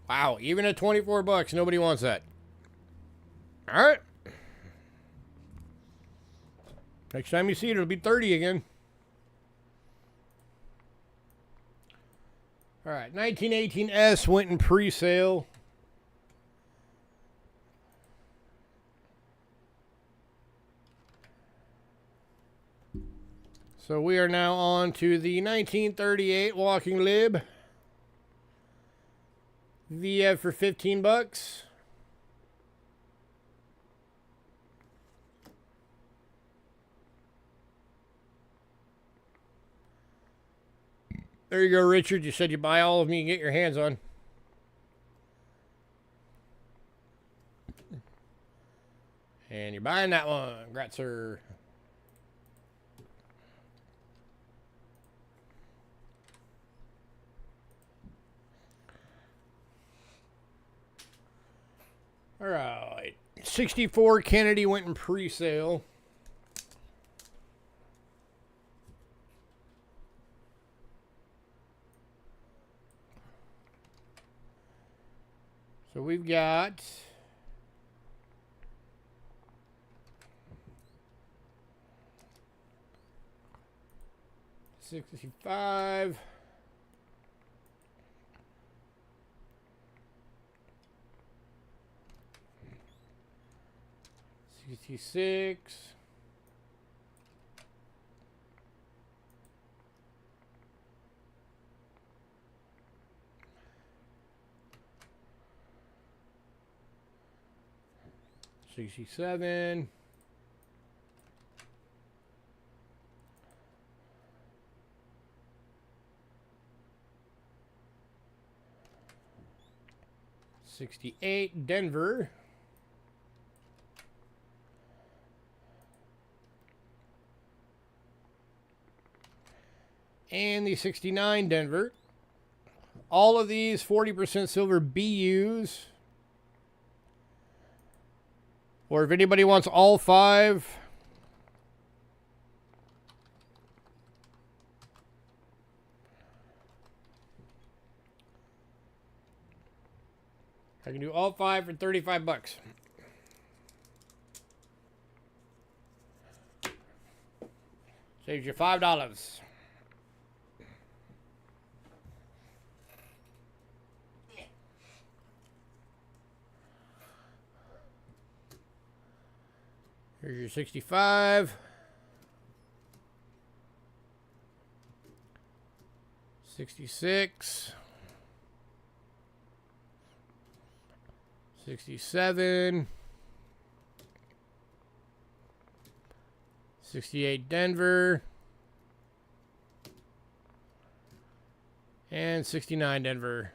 Speaker 1: Wow, even at $24, nobody wants that. All right. Next time you see it, it'll be 30 again. All right, 1918S went in pre-sale. So we are now on to the 1938 Walking Lib. VF for $15. There you go, Richard. You said you buy all of them you can get your hands on. And you're buying that one. Congrats, sir. All right. 64 Kennedy went in pre-sale. So we've got 65, 66, 67, 68 Denver, and the 69 Denver. All of these 40% silver BUs. Or if anybody wants all five, I can do all five for $35. Saves you $5. Here's your 65. 66. 67. 68 Denver. And 69 Denver.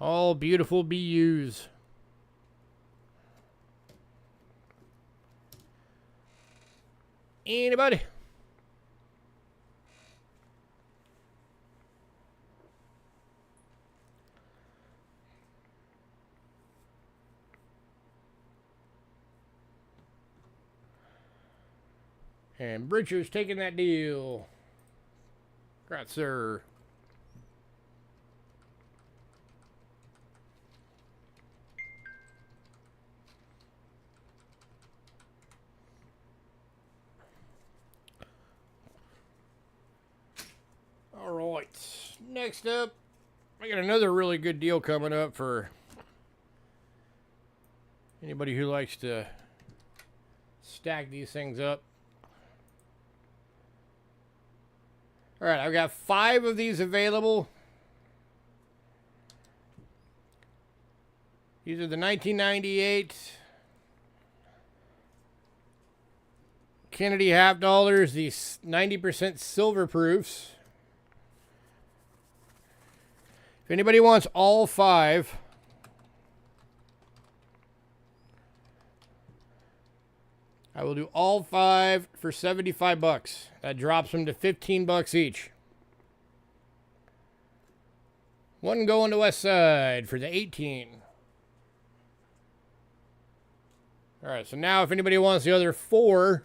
Speaker 1: All beautiful BUs. Anybody? And Bridger's taking that deal. Congrats, sir. All right. Next up, I got another really good deal coming up for anybody who likes to stack these things up. All right, I've got 5 of these available. These are the 1998 Kennedy half dollars, these 90% silver proofs. If anybody wants all 5, I will do all 5 for 75 bucks. That drops them to 15 bucks each. One going to West Side for the 18. All right, so now if anybody wants the other 4,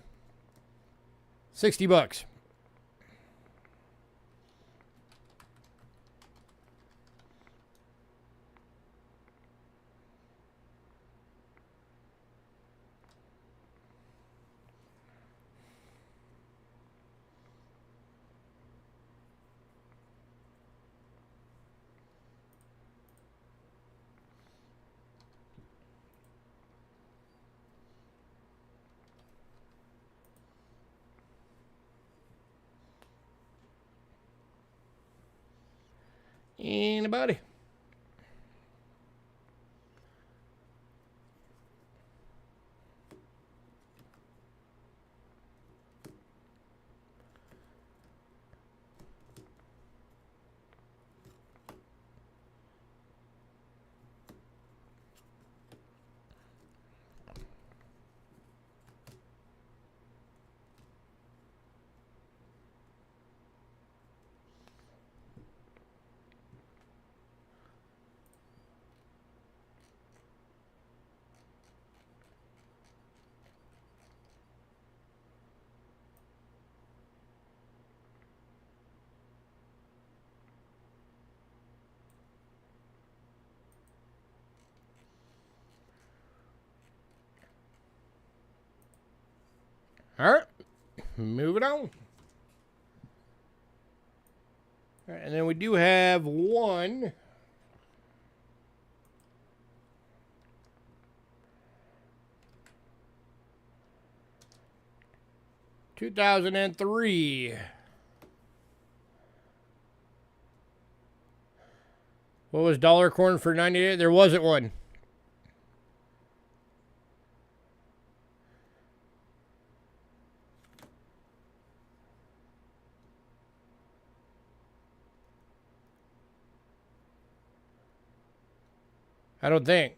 Speaker 1: 60 bucks. Anybody? All right, moving on. All right, and then we do have one. $2003. What was dollar corn for 98? There wasn't one. I don't think.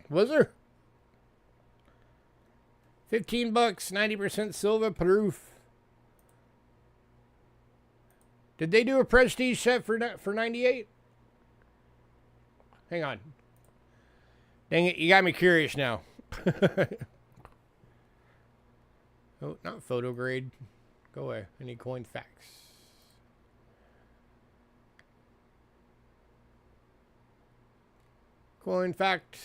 Speaker 1: Was there? 15 bucks, 90% silver proof. Did they do a prestige set for 98? Hang on. Dang it, you got me curious now. Oh, not photo grade. Go away. I need coin facts. Coin fact.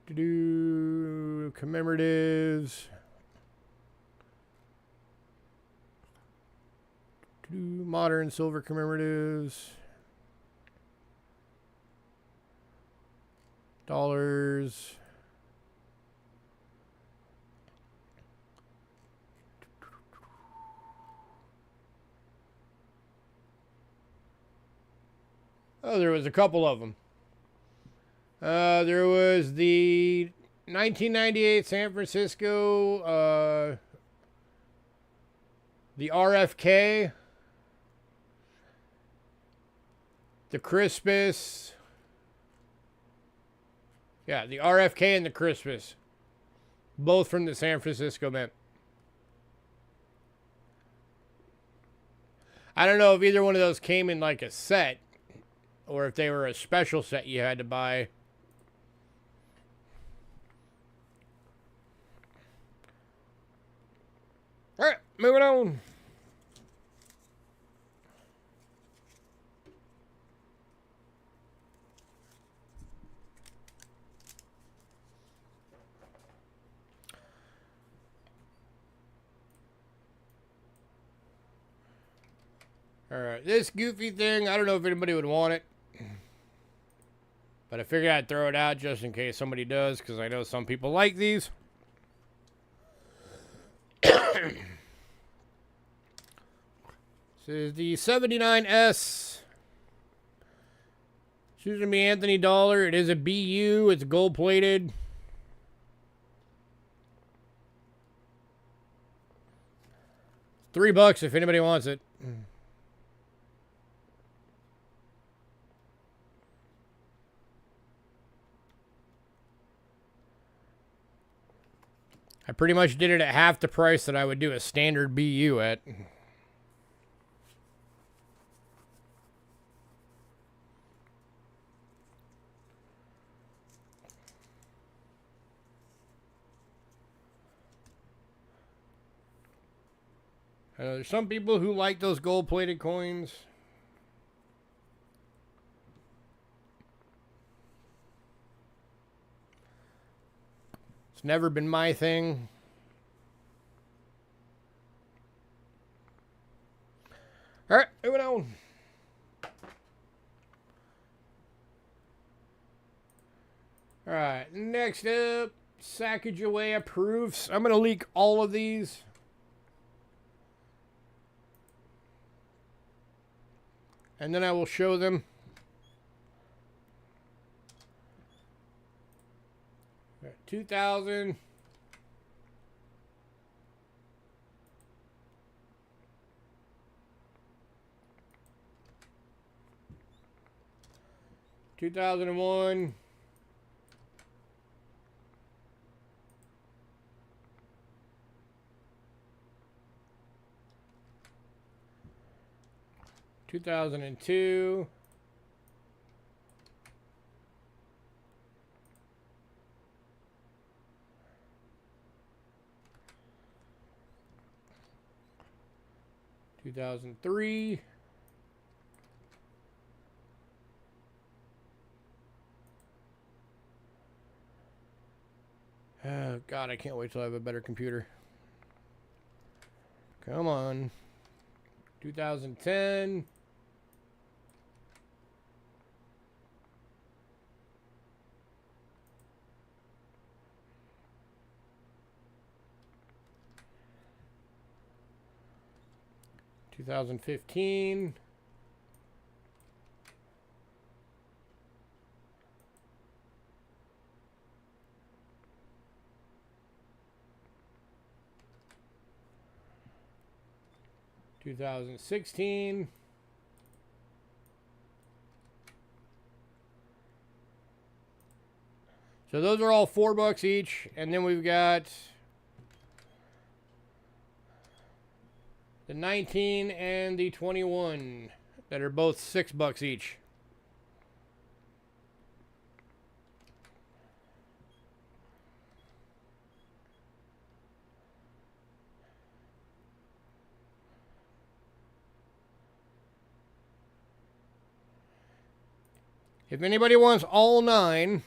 Speaker 1: Commemoratives. Modern silver commemoratives. Dollars. Oh, there was a couple of them. There was the 1998 San Francisco the RFK, the Crispus. Yeah, the RFK and the Crispus. Both from the San Francisco Mint. I don't know if either one of those came in like a set or if they were a special set you had to buy. All right, moving on. All right, this goofy thing, I don't know if anybody would want it. But I figured I'd throw it out just in case somebody does, because I know some people like these. This is the 79S. Susan B. Anthony dollar. It is a BU. It's gold plated. $3 if anybody wants it. I pretty much did it at half the price that I would do a standard BU at. There's some people who like those gold-plated coins. It's never been my thing. All right, moving on. All right, next up, Sacagawea proofs. I'm going to leak all of these. And then I will show them. All right, 2000. $2001. 2002. 2003. 2003. Oh, God, I can't wait till I have a better computer. Come on. 2010. 2015. 2016. So those are all $4 each, and then we've got the 19 and the 21 that are both $6 each. If anybody wants all 9,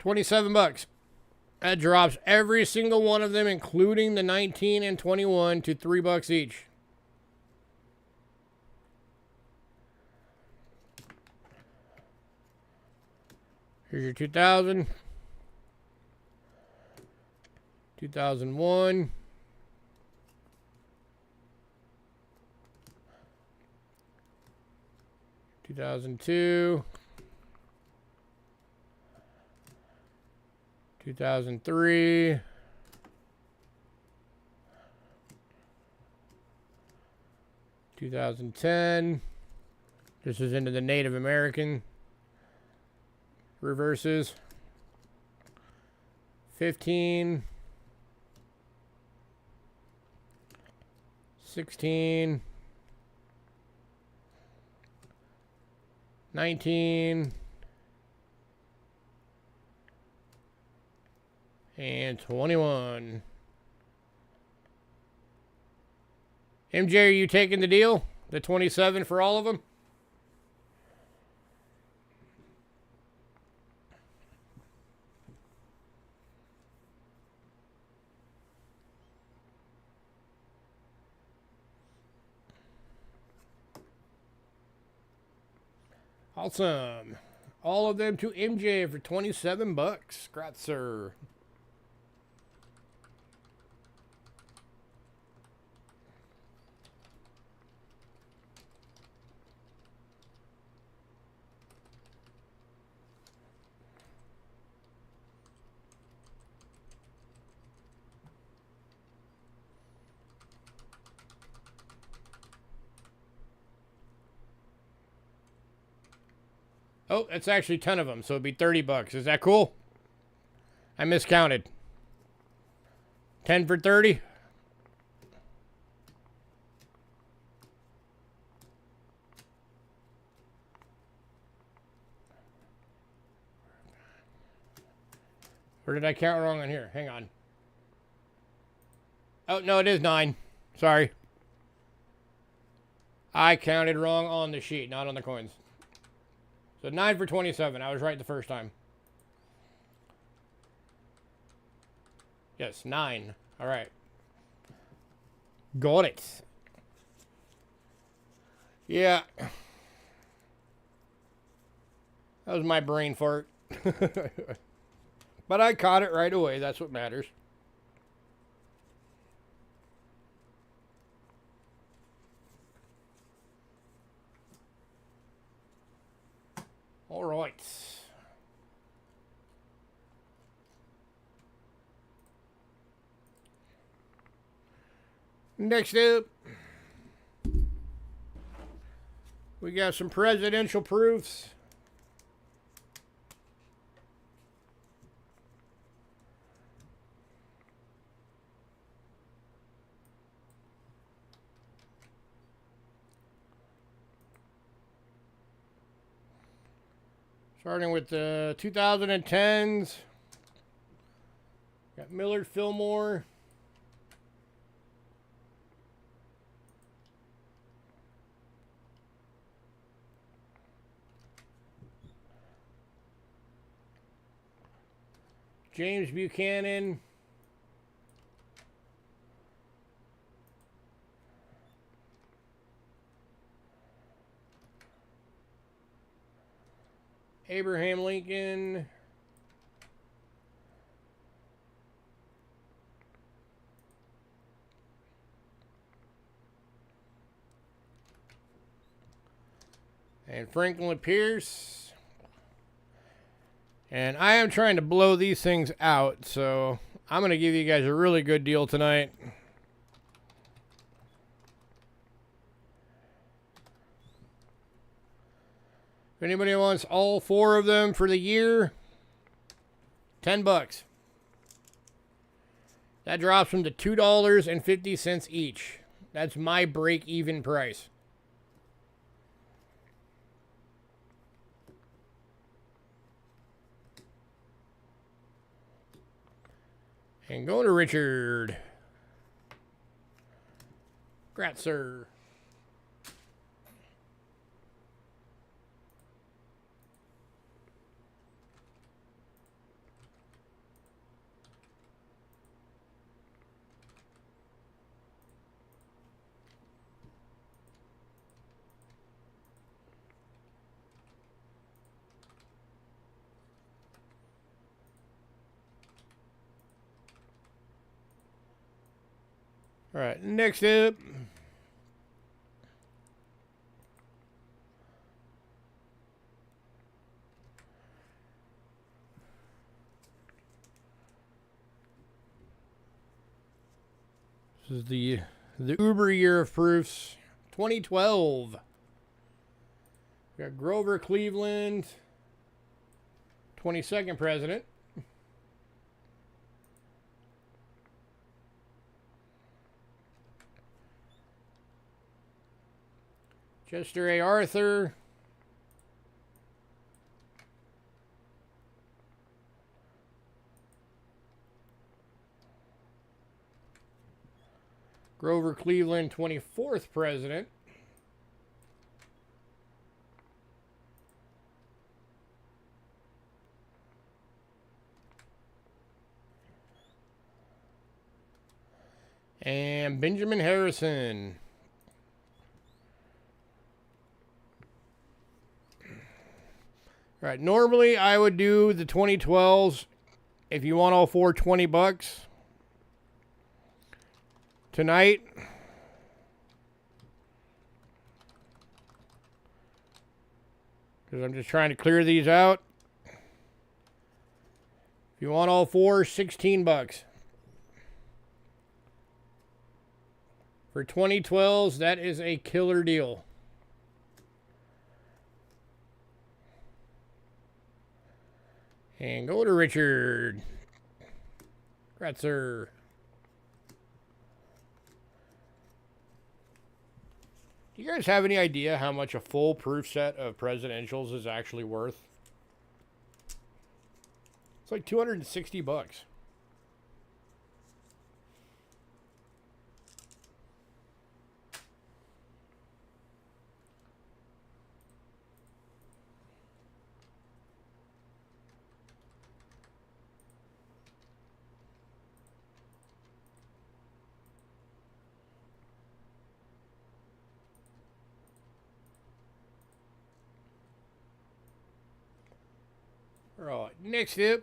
Speaker 1: $27. That drops every single one of them, including the 19 and 21, to $3 each. Here's your 2000, 2001, 2002. 2002. 2003. 2010. This is into the Native American reverses. 15. 16. 19. And 21. MJ, are you taking the deal? The 27 for all of them? Awesome. All of them to MJ for 27 bucks. Congrats, sir. Oh, that's actually 10 of them, so it'd be 30 bucks. Is that cool? I miscounted. 10 for 30? Or did I count wrong on here? Hang on. Oh, no, it is 9. Sorry. I counted wrong on the sheet, not on the coins. So 9 for 27. I was right the first time. Yes, 9. All right. Got it. Yeah. That was my brain fart. But I caught it right away. That's what matters. All right. Next up, we got some presidential proofs. Starting with the 2010s. Got Millard Fillmore. James Buchanan. Abraham Lincoln. And Franklin Pierce. And I am trying to blow these things out, so I'm going to give you guys a really good deal tonight. If anybody wants all 4 of them for the year, 10 bucks. That drops them to $2.50 each. That's my break-even price. And going to Richard. Congrats, sir. All right, next up. is the Uber year of proofs. 2012. We got Grover Cleveland, 22nd president. Chester A. Arthur. Grover Cleveland, 24th president. And Benjamin Harrison. All right, normally I would do the 2012s if you want all four, 20 bucks. Tonight, because I'm just trying to clear these out. If you want all four, 16 bucks. For 2012s, that is a killer deal. And go to Richard. Gratzer. Do you guys have any idea how much a full proof set of presidentials is actually worth? It's like 260 bucks. All right, next up,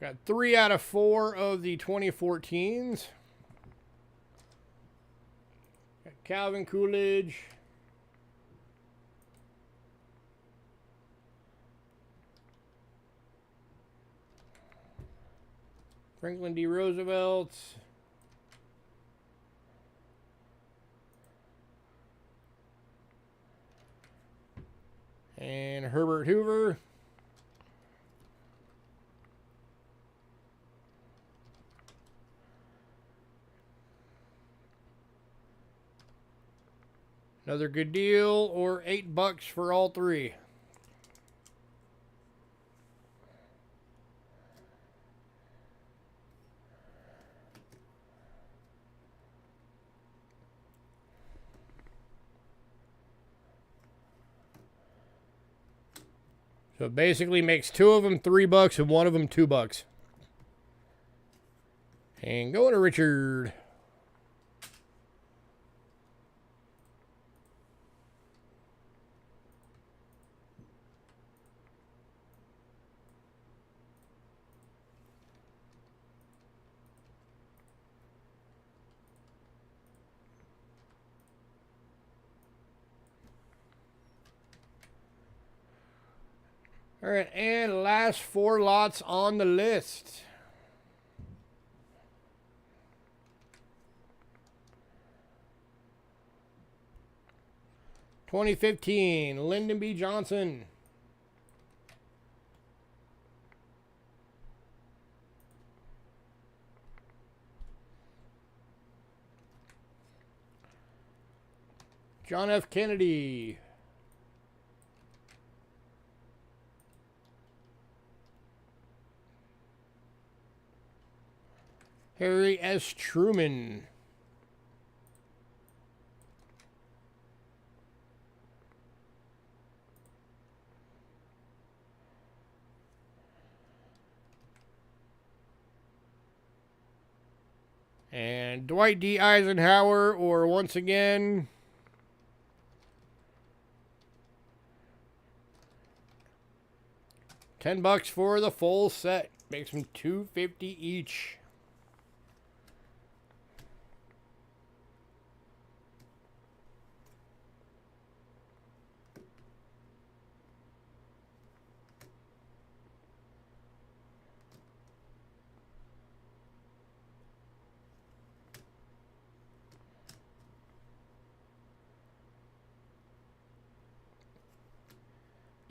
Speaker 1: got 3 out of 4 of the 2014s. Got Calvin Coolidge, Franklin D. Roosevelt, and Herbert Hoover. Another good deal, or $8 for all 3. So it basically makes 2 of them $3 and 1 of them $2. And going to Richard. All right, and last 4 lots on the list. (2015) Lyndon B. Johnson. John F. Kennedy. Harry S. Truman. And Dwight D. Eisenhower, or once again, $10 for the full set. Makes them $2.50 each.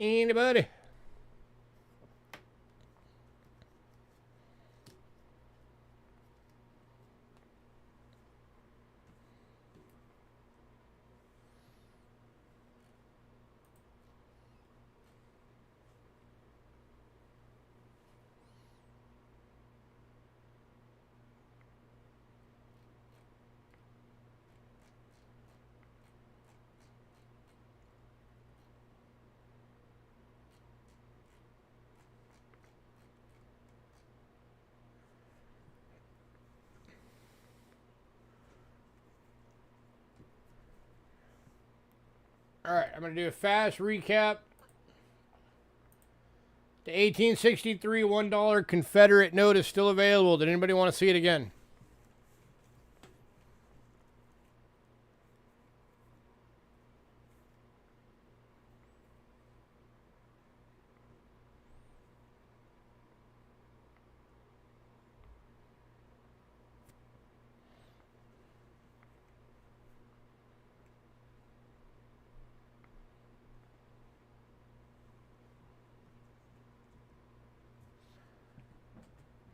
Speaker 1: Anybody? All right, I'm going to do a fast recap. The 1863 $1 Confederate note is still available. Did anybody want to see it again?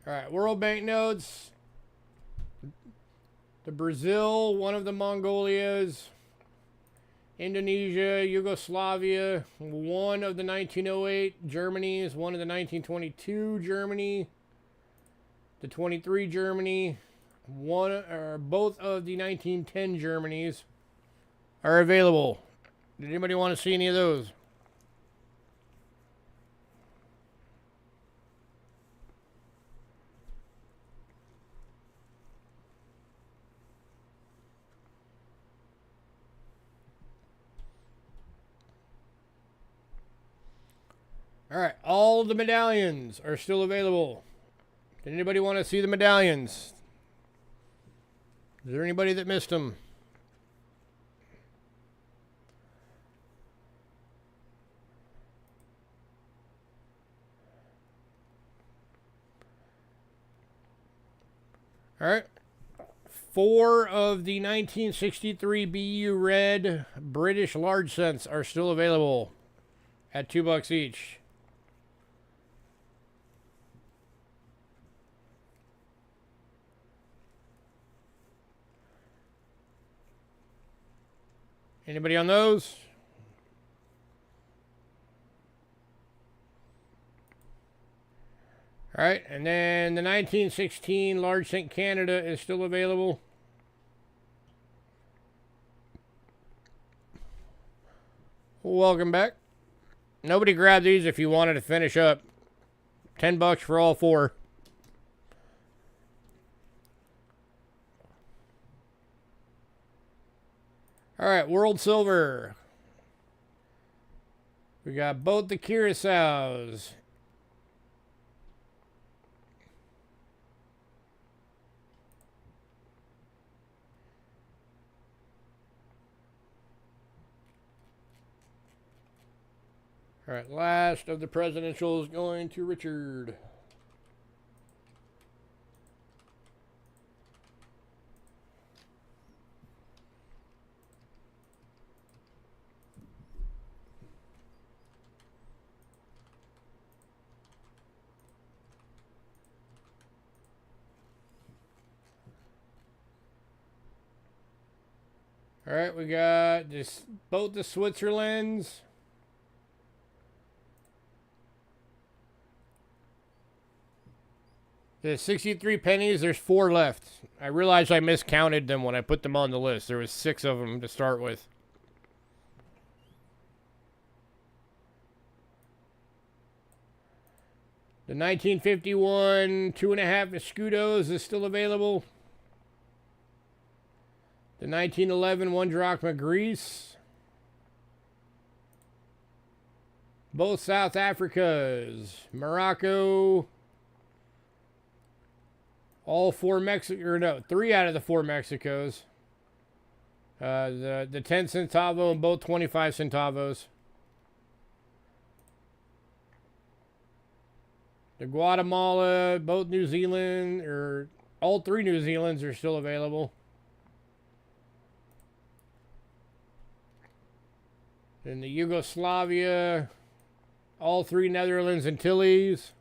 Speaker 1: All right, World Bank notes. The Brazil, one of the Mongolias, Indonesia, Yugoslavia, one of the 1908 Germanys, one of the 1922 Germany, the 23 Germany, one or both of the 1910 Germanys are available. Did anybody want to see any of those? All right, all the medallions are still available. Did anybody want to see the medallions? Is there anybody that missed them? All right. 4 of the 1963 BU Red British large cents are still available at $2 each. Anybody on those? All right, and then the 1916 large cent Canada is still available. Welcome back. Nobody grabbed these if you wanted to finish up. $10 for all 4. All right, World Silver. We got both the Curaçaos. All right, last of the presidentials going to Richard. All right, we got this both the Switzerlands. The 63 pennies, there's 4 left. I realized I miscounted them when I put them on the list. There was 6 of them to start with. The 1951 2.5 Escudos is still available. The 1911 1 drachma Greece. Both South Africas. Morocco. All 4 Mexico, or no, 3 out of the 4 Mexicos. The 10 centavo and both 25 centavos. The Guatemala, both New Zealand, or all 3 New Zealands are still available. And the Yugoslavia, All 3 Netherlands Antilles.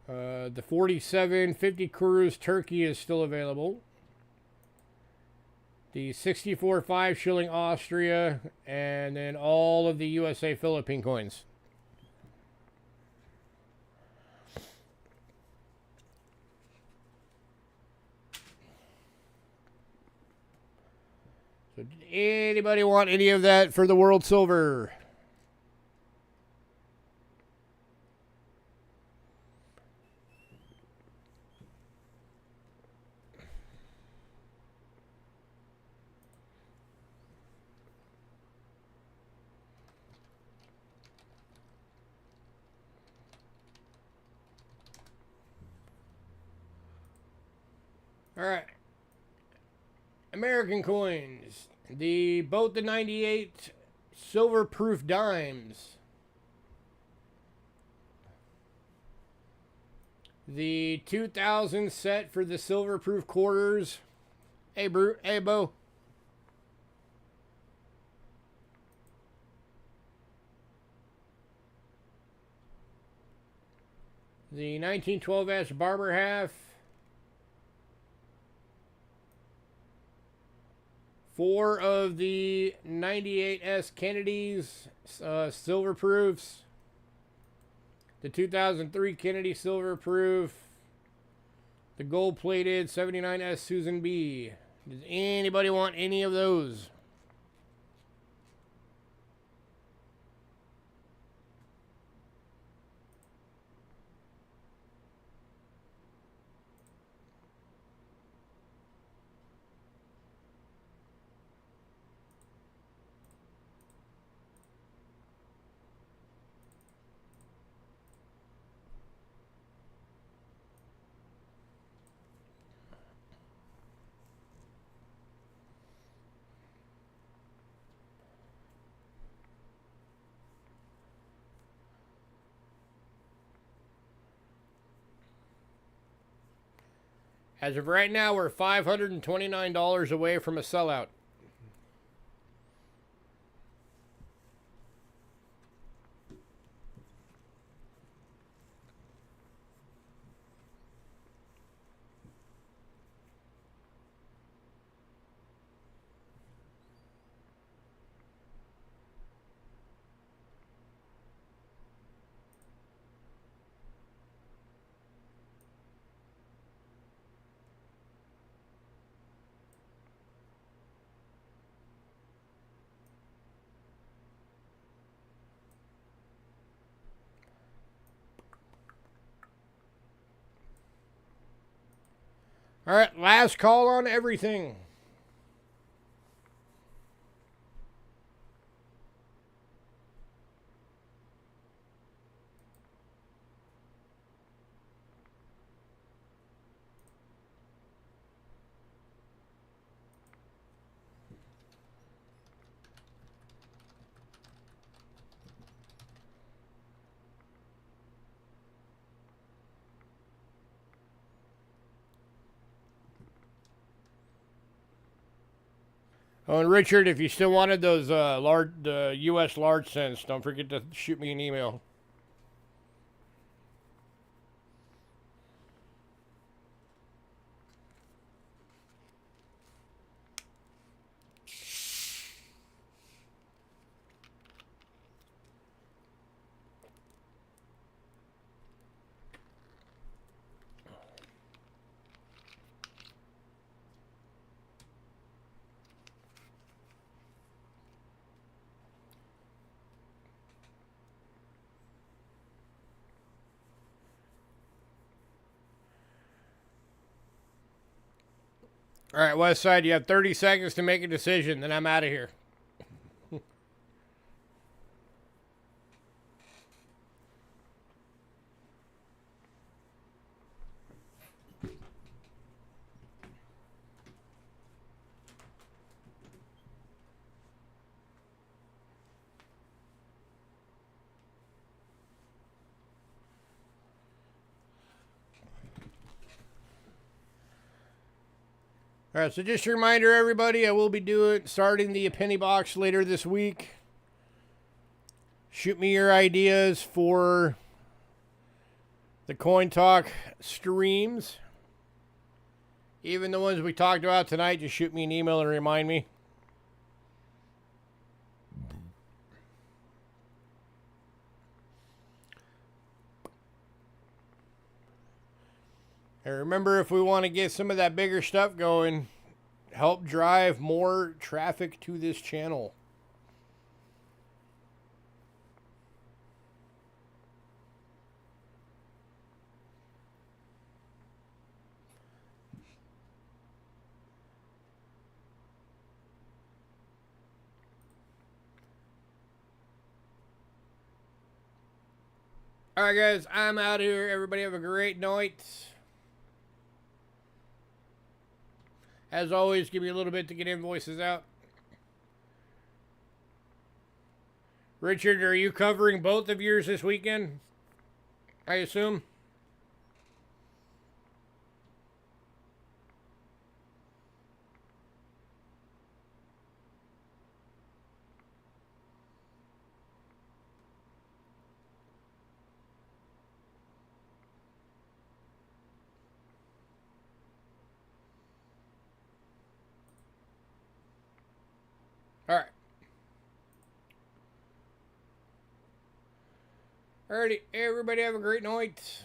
Speaker 1: The 4750 Cruise Turkey is still available. The 64 5 shilling Austria, and then all of the USA Philippine coins. So did anybody want any of that for the World Silver? All right. American coins. Both the 98 silver proof dimes. The 2000 set for the silver proof quarters. Hey, Hey, Bo. The 1912S Barber half. 4 of the 98S Kennedys, silver proofs. The 2003 Kennedy silver proof. The gold plated 79S Susan B. Does anybody want any of those? As of right now, we're $529 away from a sellout. All right, last call on everything. Oh, and Richard, if you still wanted those U.S. large cents, don't forget to shoot me an email. All right, West Side, you have 30 seconds to make a decision, then I'm out of here. All right, so just a reminder, everybody, I will be starting the penny box later this week. Shoot me your ideas for the Coin Talk streams. Even the ones we talked about tonight, just shoot me an email and remind me. And remember, if we want to get some of that bigger stuff going, help drive more traffic to this channel. All right, guys, I'm out of here. Everybody have a great night. As always, give me a little bit to get invoices out. Richard, are you covering both of yours this weekend? I assume. All right. Alrighty, everybody have a great night.